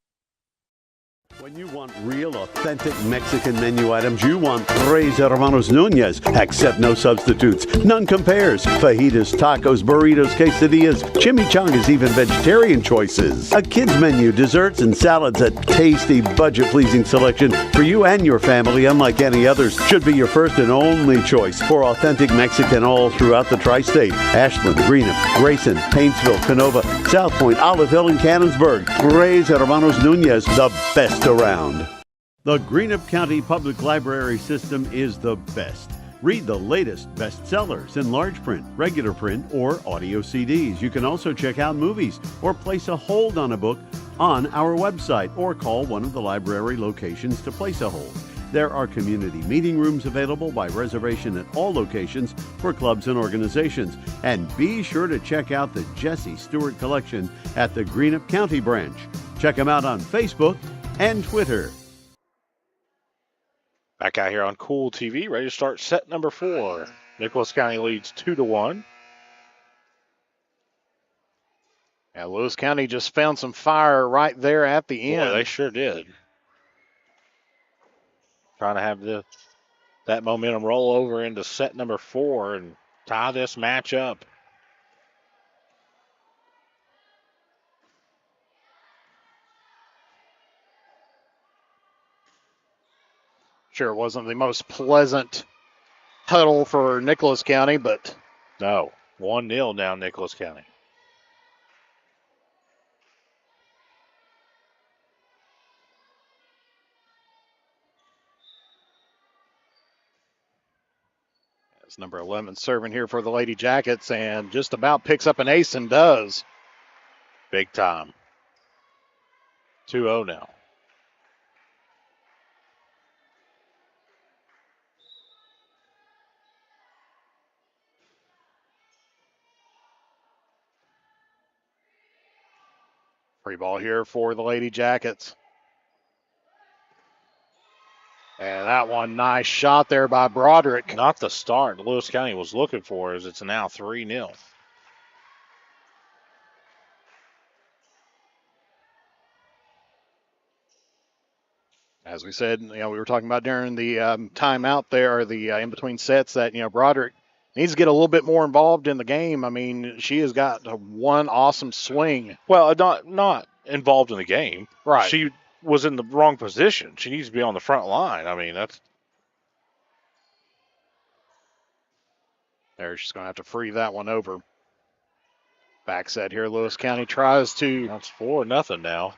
When You want real, authentic Mexican menu items. You want Tres Hermanos Nunez. Accept no substitutes. None compares. Fajitas, tacos, burritos, quesadillas, chimichangas, even vegetarian choices. A kids menu, desserts and salads. A tasty, budget-pleasing selection for you and your family, unlike any others. Should be your first and only choice for authentic Mexican all throughout the tri-state. Ashland, Greenup, Grayson, Painesville, Canova, South Point, Olive Hill, and Cannonsburg. Tres Hermanos Nunez, the best around. The Greenup County Public Library system is the best. Read the latest bestsellers in large print, regular print, or audio CDs. You can also check out movies or place a hold on a book on our website or call one of the library locations to place a hold. There are community meeting rooms available by reservation at all locations for clubs and organizations. And be sure to check out the Jesse Stewart collection at the Greenup County branch. Check them out on Facebook and Twitter. Back out here on Kool TV, ready to start set number 4. Nicholas County leads 2-1. Yeah, Lewis County just found some fire right there at the end. Boy, they sure did. Trying to have that momentum roll over into set number 4 and tie this match up. Sure, it wasn't the most pleasant huddle for Nicholas County, but no, 1-0 now Nicholas County. it's number 11 serving here for the Lady Jackets and just about picks up an ace and does. Big time. 2-0 now. Free ball here for the Lady Jackets. And that one, nice shot there by Broderick. Not the start Lewis County was looking for, as it's now 3-0. As we said, we were talking about during the timeout there, or the in between sets, that Broderick needs to get a little bit more involved in the game. I mean, she has got one awesome swing. Well, not involved in the game. Right. She was in the wrong position. She needs to be on the front line. I mean, that's. There, she's going to have to free that one over. Back set here, Lewis County tries to. That's 4-0 now.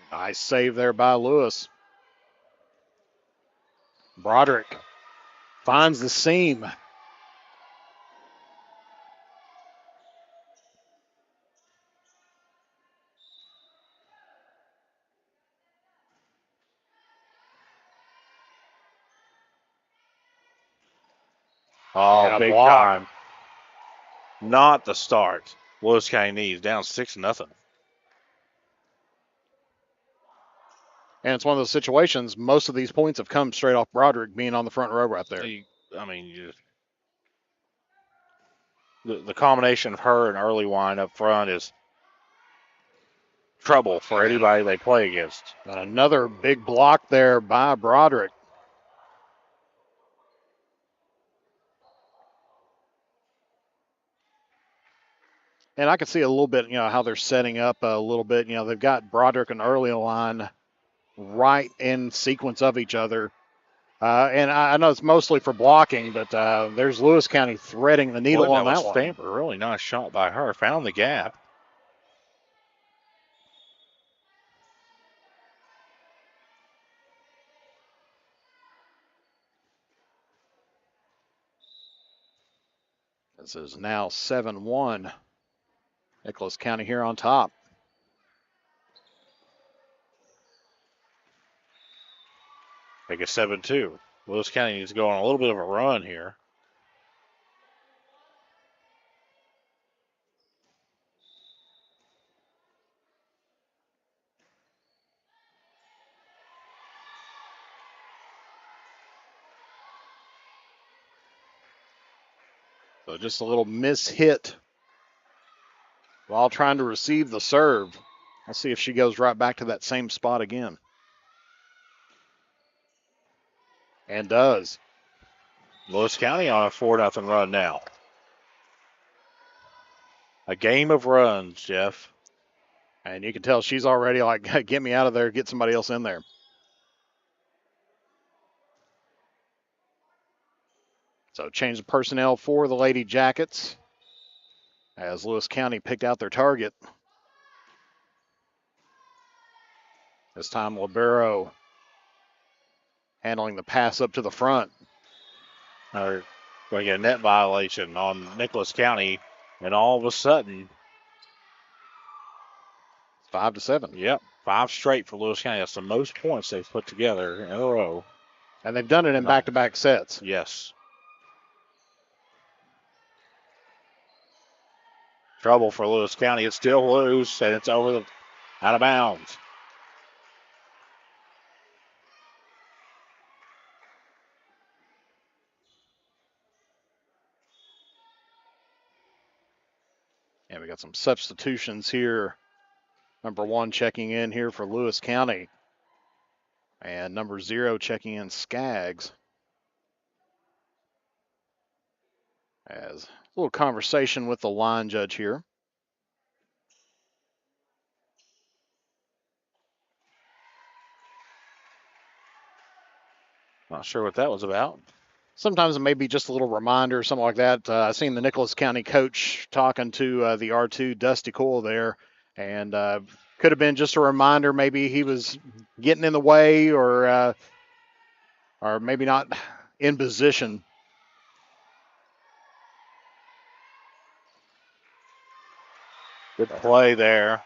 Nice save there by Lewis. Broderick finds the seam. Oh, big time. Not the start Lewis County needs. Down 6-0. And it's one of those situations, most of these points have come straight off Broderick being on the front row right there. The combination of her and early wine up front is trouble for anybody they play against. And another big block there by Broderick. And I can see a little bit, how they're setting up a little bit. They've got Broderick and early line right in sequence of each other. And I know it's mostly for blocking, but there's Lewis County threading the needle on that one. Stamper, really nice shot by her. Found the gap. This is now 7-1. Nicholas County here on top. Make it 7-2. Lewis County needs to go on a little bit of a run here. So just a little mishit while trying to receive the serve. Let's see if she goes right back to that same spot again. And does. Lewis County on a 4-0 run now. A game of runs, Jeff. And you can tell she's already like, get me out of there, get somebody else in there. So change the personnel for the Lady Jackets as Lewis County picked out their target. This time Libero handling the pass up to the front. They're going to get a net violation on Nicholas County, and all of a sudden, 5-7. Yep, 5 straight for Lewis County. That's the most points they've put together in a row. And they've done it in back-to-back sets. Yes. Trouble for Lewis County. It's still loose, and it's out of bounds. And we got some substitutions here. Number 1 checking in here for Lewis County. And number 0 checking in Skaggs. As a little conversation with the line judge here. Not sure what that was about. Sometimes it may be just a little reminder or something like that. I've seen the Nicholas County coach talking to the R2, Dusty Kool, there, and could have been just a reminder. Maybe he was getting in the way or maybe not in position. Good play there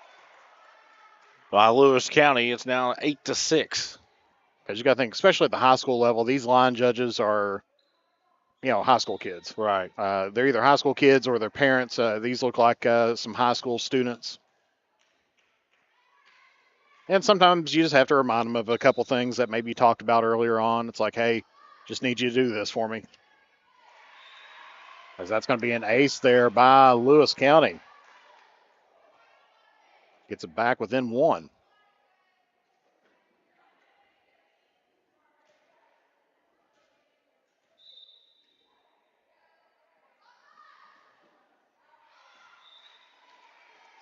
by Lewis County. It's now 8-6. Because you got to think, especially at the high school level, these line judges are, high school kids. Right. They're either high school kids or their parents. These look like some high school students. And sometimes you just have to remind them of a couple things that maybe you talked about earlier on. It's like, hey, just need you to do this for me. As that's going to be an ace there by Lewis County. Gets it back within 1.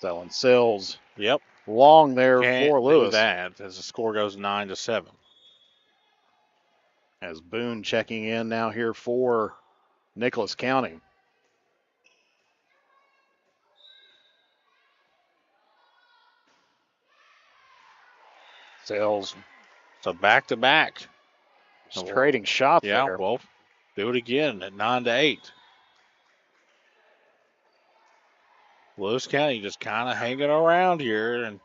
Selling Sills. Yep. Long there Can't for Lewis. do that as the score goes 9-7. As Boone checking in now here for Nicholas County. Sills. So back-to-back. Just trading shots there. Yeah, well, do it again at 9-8. Lewis County just kind of hanging around here. And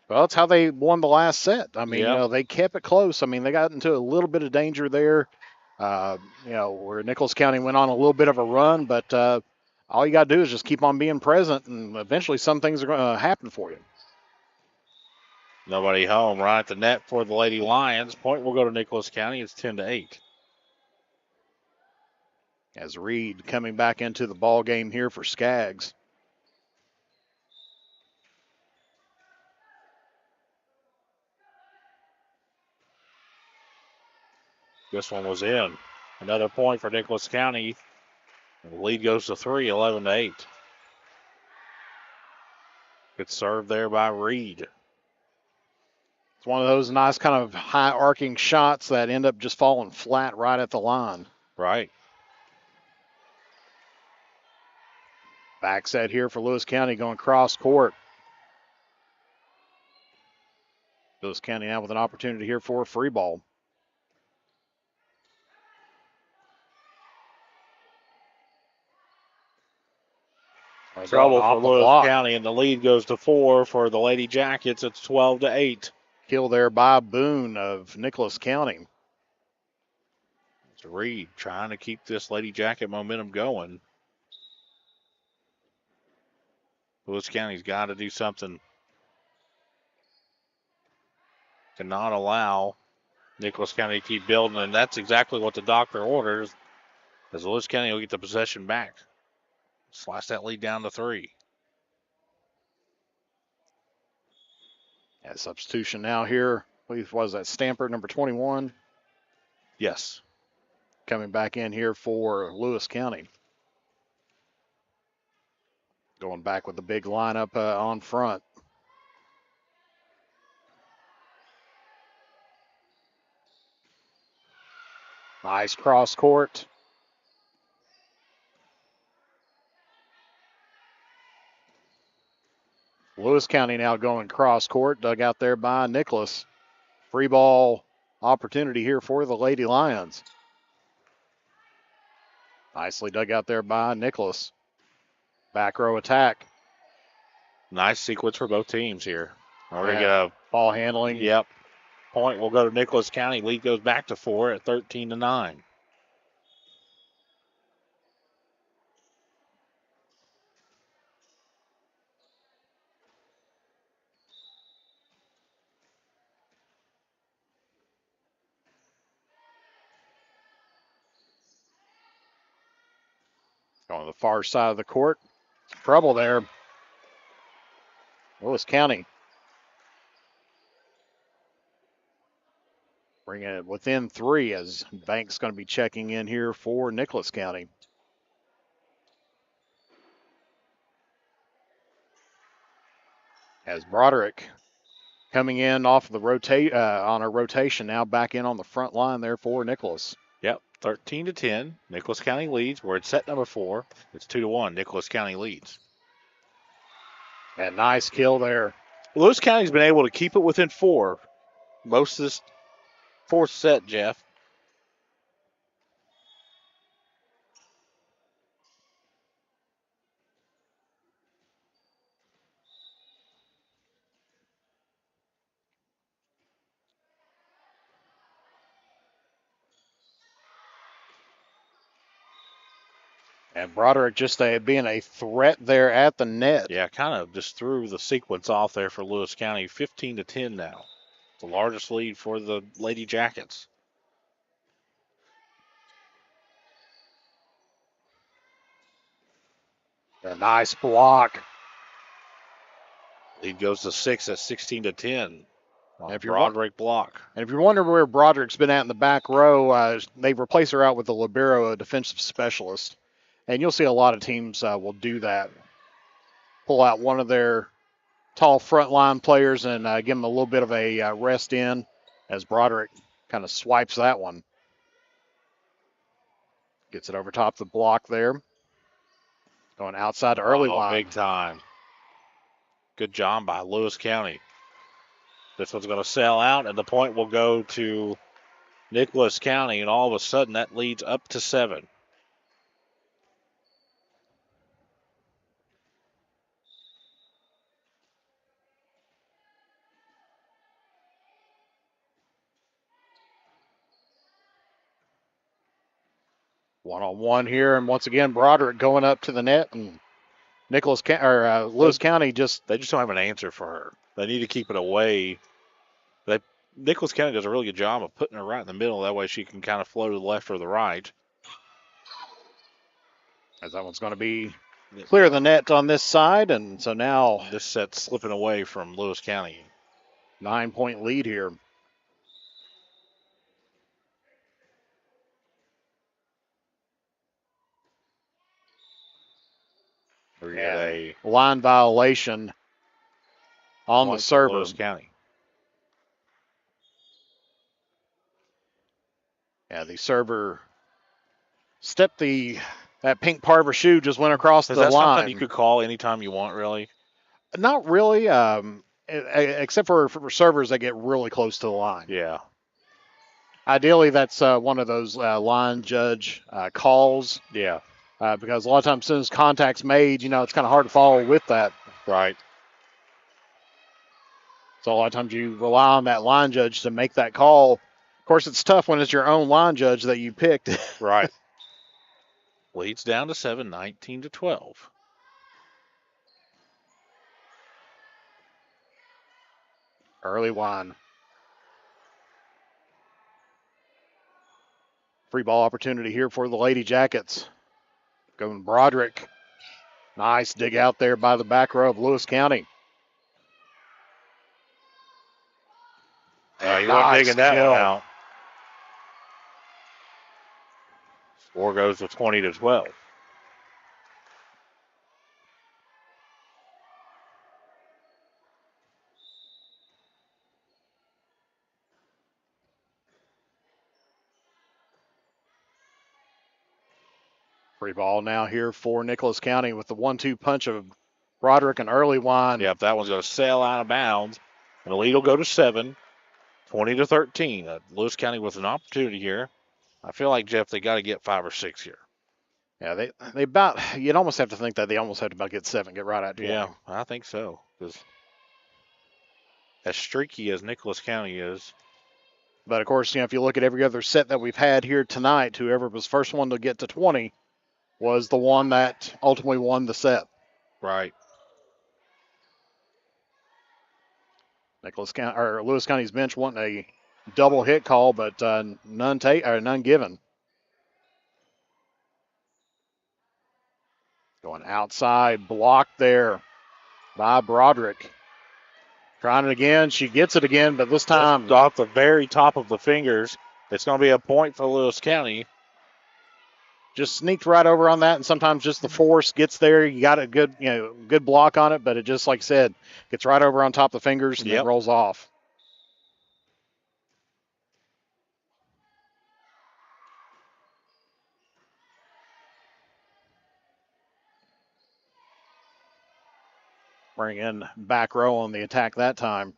well, that's how they won the last set. I mean, they kept it close. I mean, they got into a little bit of danger there, where Nicholas County went on a little bit of a run, but all you got to do is just keep on being present, and eventually some things are going to happen for you. Nobody home right at the net for the Lady Lions. Point will go to Nicholas County. It's 10-8. As Reed coming back into the ball game here for Skaggs. This one was in. Another point for Nicholas County. The lead goes to 3, 11-8. Good serve there by Reed. It's one of those nice kind of high arcing shots that end up just falling flat right at the line. Right. Back set here for Lewis County going cross court. Lewis County now with an opportunity here for a free ball. Trouble for Lewis County, and the lead goes to 4 for the Lady Jackets. It's 12-8. Kill there by Boone of Nicholas County. It's Reed trying to keep this Lady Jacket momentum going. Lewis County's got to do something to not allow Nicholas County to keep building, and that's exactly what the doctor orders. as Lewis County will get the possession back. Slice that lead down to 3. Yeah, substitution now here. I believe was that Stamper, number 21. Yes. Coming back in here for Lewis County. Going back with the big lineup on front. Nice cross court. Lewis County now going cross court, dug out there by Nicholas. Free ball opportunity here for the Lady Lions. Nicely dug out there by Nicholas. Back row attack. Nice sequence for both teams here. We're going to get a ball handling. Yep. Point will go to Nicholas County. Lead goes back to 4 at 13-9. On the far side of the court. Trouble there. Lewis County. Bringing it within 3 as Banks going to be checking in here for Nicholas County. As Broderick coming in off of the on a rotation now back in on the front line there for Nicholas. Yep, 13-10. Nicholas County leads. We're at set number 4. It's 2-1. Nicholas County leads. And nice kill there. Lewis County's been able to keep it within 4 most of this fourth set, Jeff. And Broderick just being a threat there at the net. Yeah, kind of just threw the sequence off there for Lewis County. 15-10 now. The largest lead for the Lady Jackets. A nice block. Lead goes to 6 at 16-10. If Broderick block. And if you're wondering where Broderick's been at in the back row, they've replaced her out with the libero, a defensive specialist. And you'll see a lot of teams will do that. Pull out one of their tall frontline players and give them a little bit of a rest in as Broderick kind of swipes that one. Gets it over top the block there. Going outside to early line. Big time. Good job by Lewis County. This one's going to sail out, and the point will go to Nicholas County, and all of a sudden that leads up to 7. One-on-one here, and once again Broderick going up to the net, and Lewis County they just don't have an answer for her. They need to keep it away. Nicholas County does a really good job of putting her right in the middle. That way she can kind of flow to the left or the right. As that one's going to be clear of the net on this side, and so now this set's slipping away from Lewis County. 9-point lead here. We got a line violation on the server. Lewis County. Yeah, the server stepped that pink part of her shoe, just went across the line. Is that something you could call anytime you want, really? Not really, except for servers that get really close to the line. Yeah. Ideally, that's one of those line judge calls. Yeah. Because a lot of times, as soon as contact's made, it's kind of hard to follow with that. Right. So a lot of times you rely on that line judge to make that call. Of course, it's tough when it's your own line judge that you picked. Right. Leads down to 7, 19-12. Early line. Free ball opportunity here for the Lady Jackets. Going Broderick. Nice dig out there by the back row of Lewis County. You weren't digging that one out. Score goes to 20-12. Free ball now here for Nicholas County with the 1-2 punch of Broderick and Earlywine. Yep, that one's going to sail out of bounds. And the lead will go to 7, 20-13. Lewis County with an opportunity here. I feel like, Jeff, they got to get 5 or 6 here. Yeah, they about, you'd almost have to think that they almost have to about get 7, get right at 20. Yeah, I think so. Because as streaky as Nicholas County is. But, of course, if you look at every other set that we've had here tonight, whoever was first one to get to 20 was the one that ultimately won the set. Right. Lewis County's bench wanting a double hit call, but none given. Going outside, blocked there by Broderick. Trying it again. She gets it again, but this time off the very top of the fingers. It's going to be a point for Lewis County. Just sneaked right over on that, and sometimes just the force gets there. You got a good block on it, but it just, like I said, gets right over on top of the fingers and then rolls off. Bring in back row on the attack that time.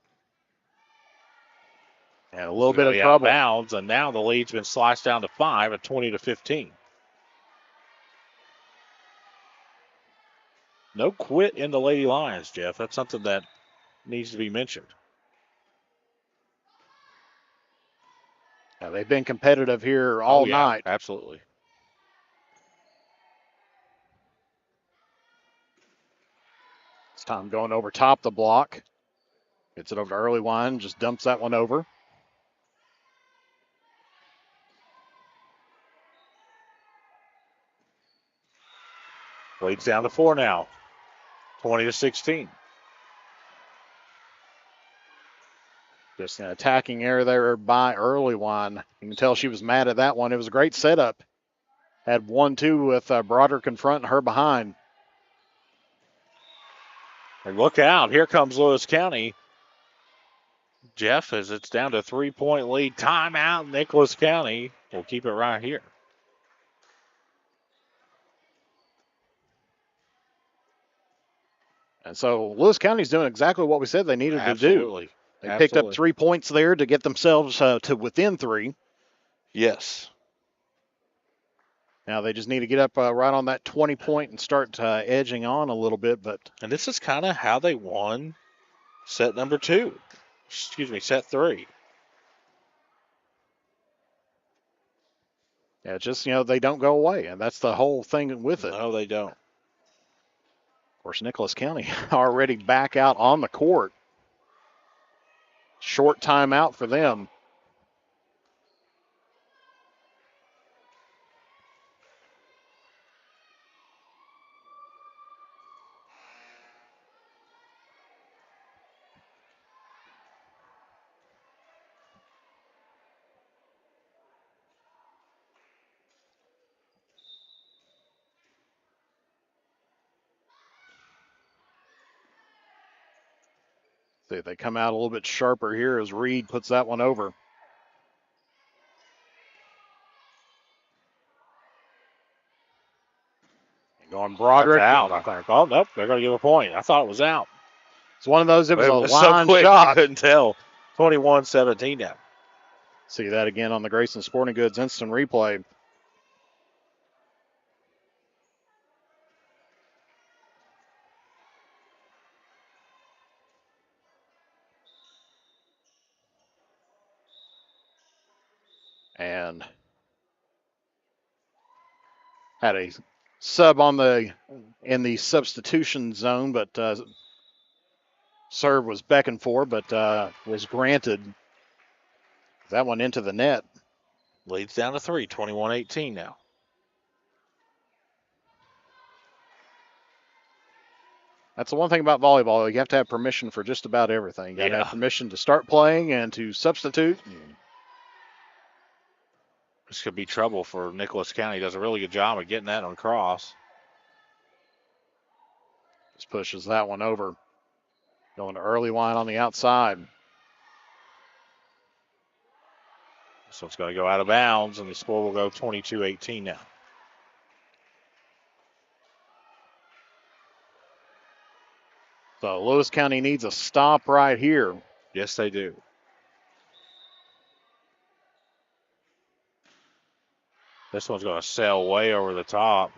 And a little bit of trouble. Bounds, and now the lead's been sliced down to 5 at 20-15. No quit in the Lady Lions, Jeff. That's something that needs to be mentioned. Yeah, they've been competitive here all night. Absolutely. It's time going over top the block. Gets it over to Earlywine, just dumps that one over. Leads down to 4 now. 20-16. Just an attacking error there by Earlywine. You can tell she was mad at that one. It was a great setup. Had 1-2 with Broderick in front and her behind. And look out. Here comes Lewis County. Jeff, as it's down to 3-point lead. Timeout, Nicholas County. We'll keep it right here. And so Lewis County's doing exactly what we said they needed to do. They picked up 3 points there to get themselves to within 3. Yes. Now they just need to get up right on that 20 point and start edging on a little bit. And this is kind of how they won set number 2. Set 3. Yeah, just, they don't go away, and that's the whole thing with it. No, they don't. Of course, Nicholas County already back out on the court. Short timeout for them. See if they come out a little bit sharper here as Reed puts that one over. And going Broderick. That's out, I think. Oh, nope, they're going to give a point. I thought it was out. It's one of those, it was a so line quick, shot. I couldn't tell. 21-17 now. See that again on the Grayson Sporting Goods instant replay. And had a sub in the substitution zone, but serve was beckoned for, but was granted. That one into the net. Leads down to 3, 21-18 now. That's the one thing about volleyball. You have to have permission for just about everything. You got to have permission to start playing and to substitute. This could be trouble for Nicholas County. Does a really good job of getting that on cross. Just pushes that one over. Going to early line on the outside. So it's going to go out of bounds, and the score will go 22-18 now. So Lewis County needs a stop right here. Yes, they do. This one's going to sail way over the top.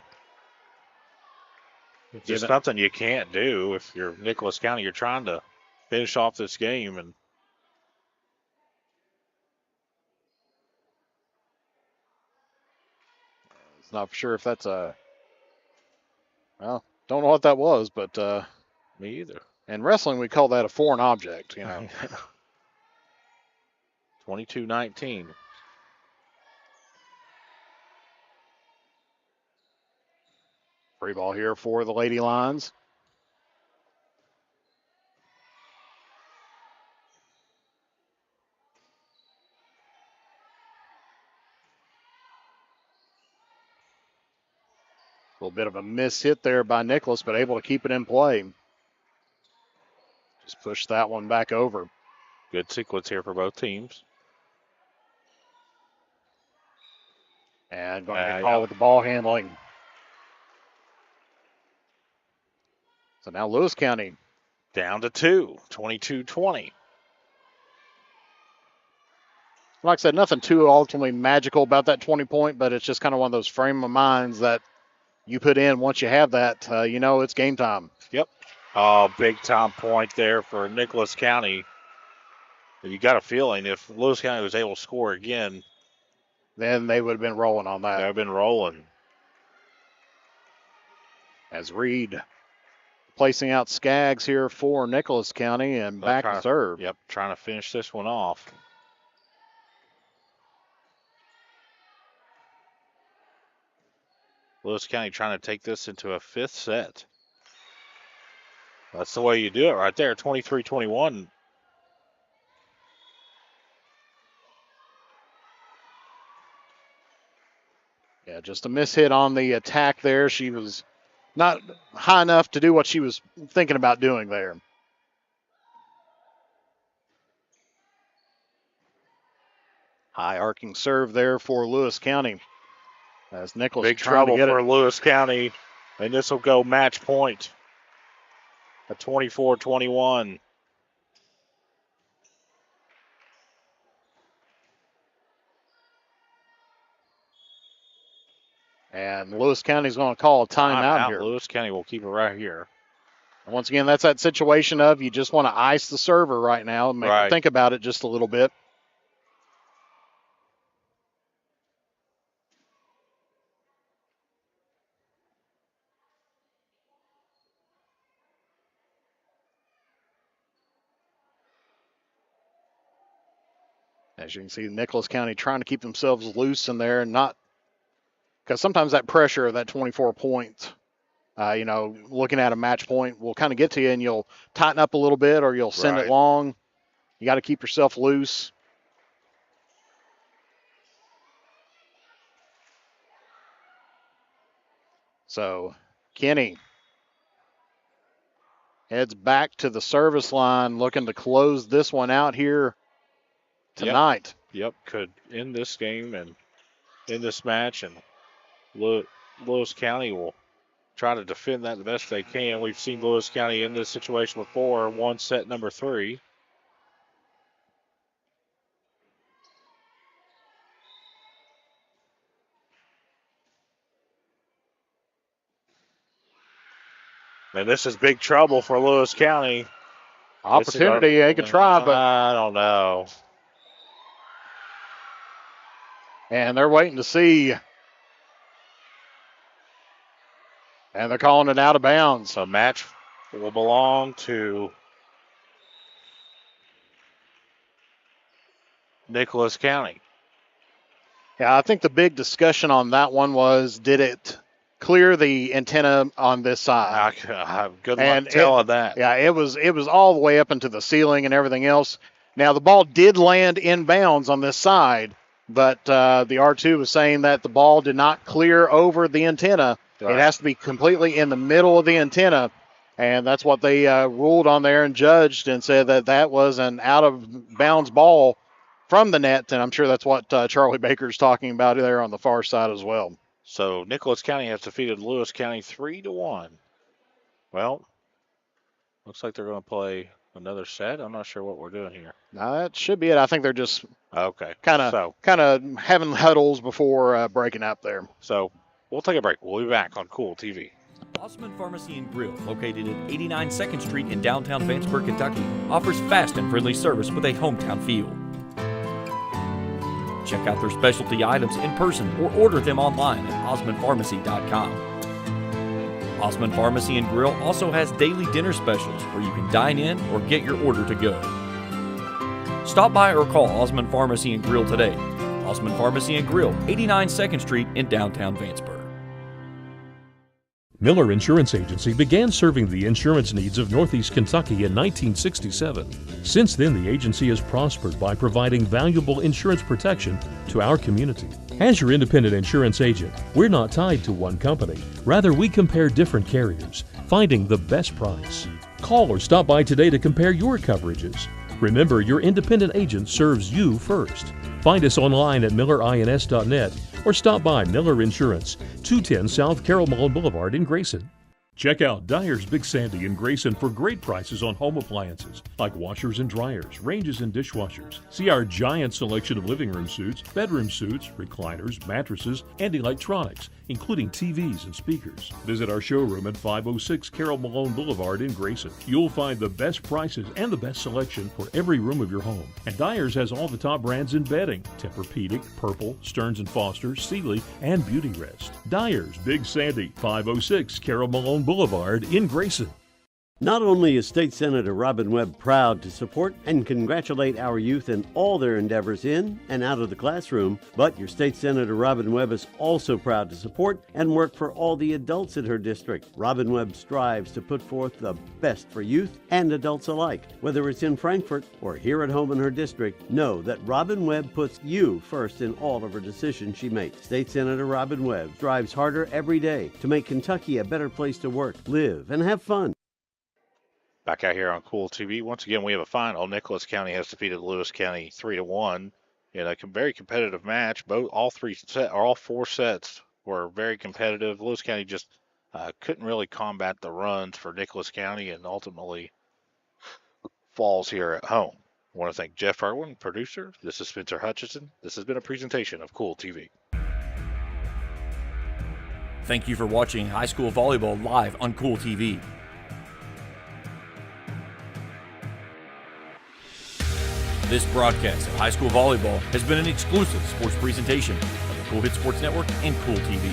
It's just something you can't do if you're Nicholas County. You're trying to finish off this game, and it's not for sure if that's a. Well, don't know what that was, but me either. In wrestling, we call that a foreign object. 22-19. Free ball here for the Lady Lions. A little bit of a miss hit there by Nicholas, but able to keep it in play. Just push that one back over. Good sequence here for both teams. And going to get called with the ball handling. So now Lewis County down to 2, 22-20. Like I said, nothing too ultimately magical about that 20-point, but it's just kind of one of those frame of minds that you put in. Once you have that, you know it's game time. Yep. Oh, big time point there for Nicholas County. You got a feeling if Lewis County was able to score again, then they would have been rolling on that. They've been rolling. As Reed placing out Skaggs here for Nicholas County and back to serve. Yep, trying to finish this one off. Lewis County trying to take this into a 5th set. That's the way you do it right there, 23-21. Yeah, just a miss hit on the attack there. She was not high enough to do what she was thinking about doing there. High arcing serve there for Lewis County. As Nicholas big trouble for Lewis County, and this will go match point at 24-21. And Lewis County's going to call a timeout here. Lewis County will keep it right here. And once again, that's that situation of you just want to ice the server right now and make her think about it just a little bit. As you can see, Nicholas County trying to keep themselves loose in there and not, because sometimes that pressure of that 24 points, looking at a match point will kind of get to you and you'll tighten up a little bit or you'll send it long. You got to keep yourself loose. So Kenny heads back to the service line looking to close this one out here tonight. Yep, could end this game and end this match, and Lewis County will try to defend that the best they can. We've seen Lewis County in this situation before, one set number 3. And this is big trouble for Lewis County. Opportunity, they could try, but I don't know. And they're waiting to see. And they're calling it out of bounds. So match will belong to Nicholas County. Yeah, I think the big discussion on that one was, did it clear the antenna on this side? Good luck telling that. Yeah, it was all the way up into the ceiling and everything else. Now, the ball did land inbounds on this side, but the R2 was saying that the ball did not clear over the antenna. Right. It has to be completely in the middle of the antenna, and that's what they ruled on there and judged and said that that was an out-of-bounds ball from the net, and I'm sure that's what Charlie Baker's talking about there on the far side as well. So Nicholas County has defeated Lewis County 3-1. Well, looks like they're going to play another set. I'm not sure what we're doing here. No, that should be it. I think they're just kind of having huddles before breaking up there. So we'll take a break. We'll be back on Kool TV. Osman Pharmacy and Grill, located at 89 2nd Street in downtown Vanceburg, Kentucky, offers fast and friendly service with a hometown feel. Check out their specialty items in person or order them online at osmanpharmacy.com. Osman Pharmacy and Grill also has daily dinner specials where you can dine in or get your order to go. Stop by or call Osman Pharmacy and Grill today. Osman Pharmacy and Grill, 89 2nd Street in downtown Vanceburg. Miller Insurance Agency began serving the insurance needs of Northeast Kentucky in 1967. Since then, the agency has prospered by providing valuable insurance protection to our community. As your independent insurance agent, we're not tied to one company. Rather, we compare different carriers, finding the best price. Call or stop by today to compare your coverages. Remember, your independent agent serves you first. Find us online at millerins.net or stop by Miller Insurance, 210 South Carroll Malone Boulevard in Grayson. Check out Dyer's Big Sandy in Grayson for great prices on home appliances like washers and dryers, ranges and dishwashers. See our giant selection of living room suites, bedroom suites, recliners, mattresses, and electronics, including TVs and speakers. Visit our showroom at 506 Carroll Malone Boulevard in Grayson. You'll find the best prices and the best selection for every room of your home. And Dyer's has all the top brands in bedding: Tempur-Pedic, Purple, Stearns & Foster, Sealy, and Beauty Rest. Dyer's Big Sandy, 506 Carroll Malone Boulevard in Grayson. Not only is State Senator Robin Webb proud to support and congratulate our youth in all their endeavors in and out of the classroom, but your State Senator Robin Webb is also proud to support and work for all the adults in her district. Robin Webb strives to put forth the best for youth and adults alike. Whether it's in Frankfort or here at home in her district, know that Robin Webb puts you first in all of her decisions she makes. State Senator Robin Webb strives harder every day to make Kentucky a better place to work, live, and have fun. Back out here on Kool TV. Once again, we have a final. Nicholas County has defeated Lewis County 3-1 in a very competitive match. All four sets were very competitive. Lewis County just couldn't really combat the runs for Nicholas County and ultimately falls here at home. I want to thank Jeff Irwin, producer. This is Spencer Hutchinson. This has been a presentation of Kool TV. Thank you for watching high school volleyball live on Kool TV. This broadcast of high school volleyball has been an exclusive sports presentation of the Kool Hit Sports Network and Kool TV.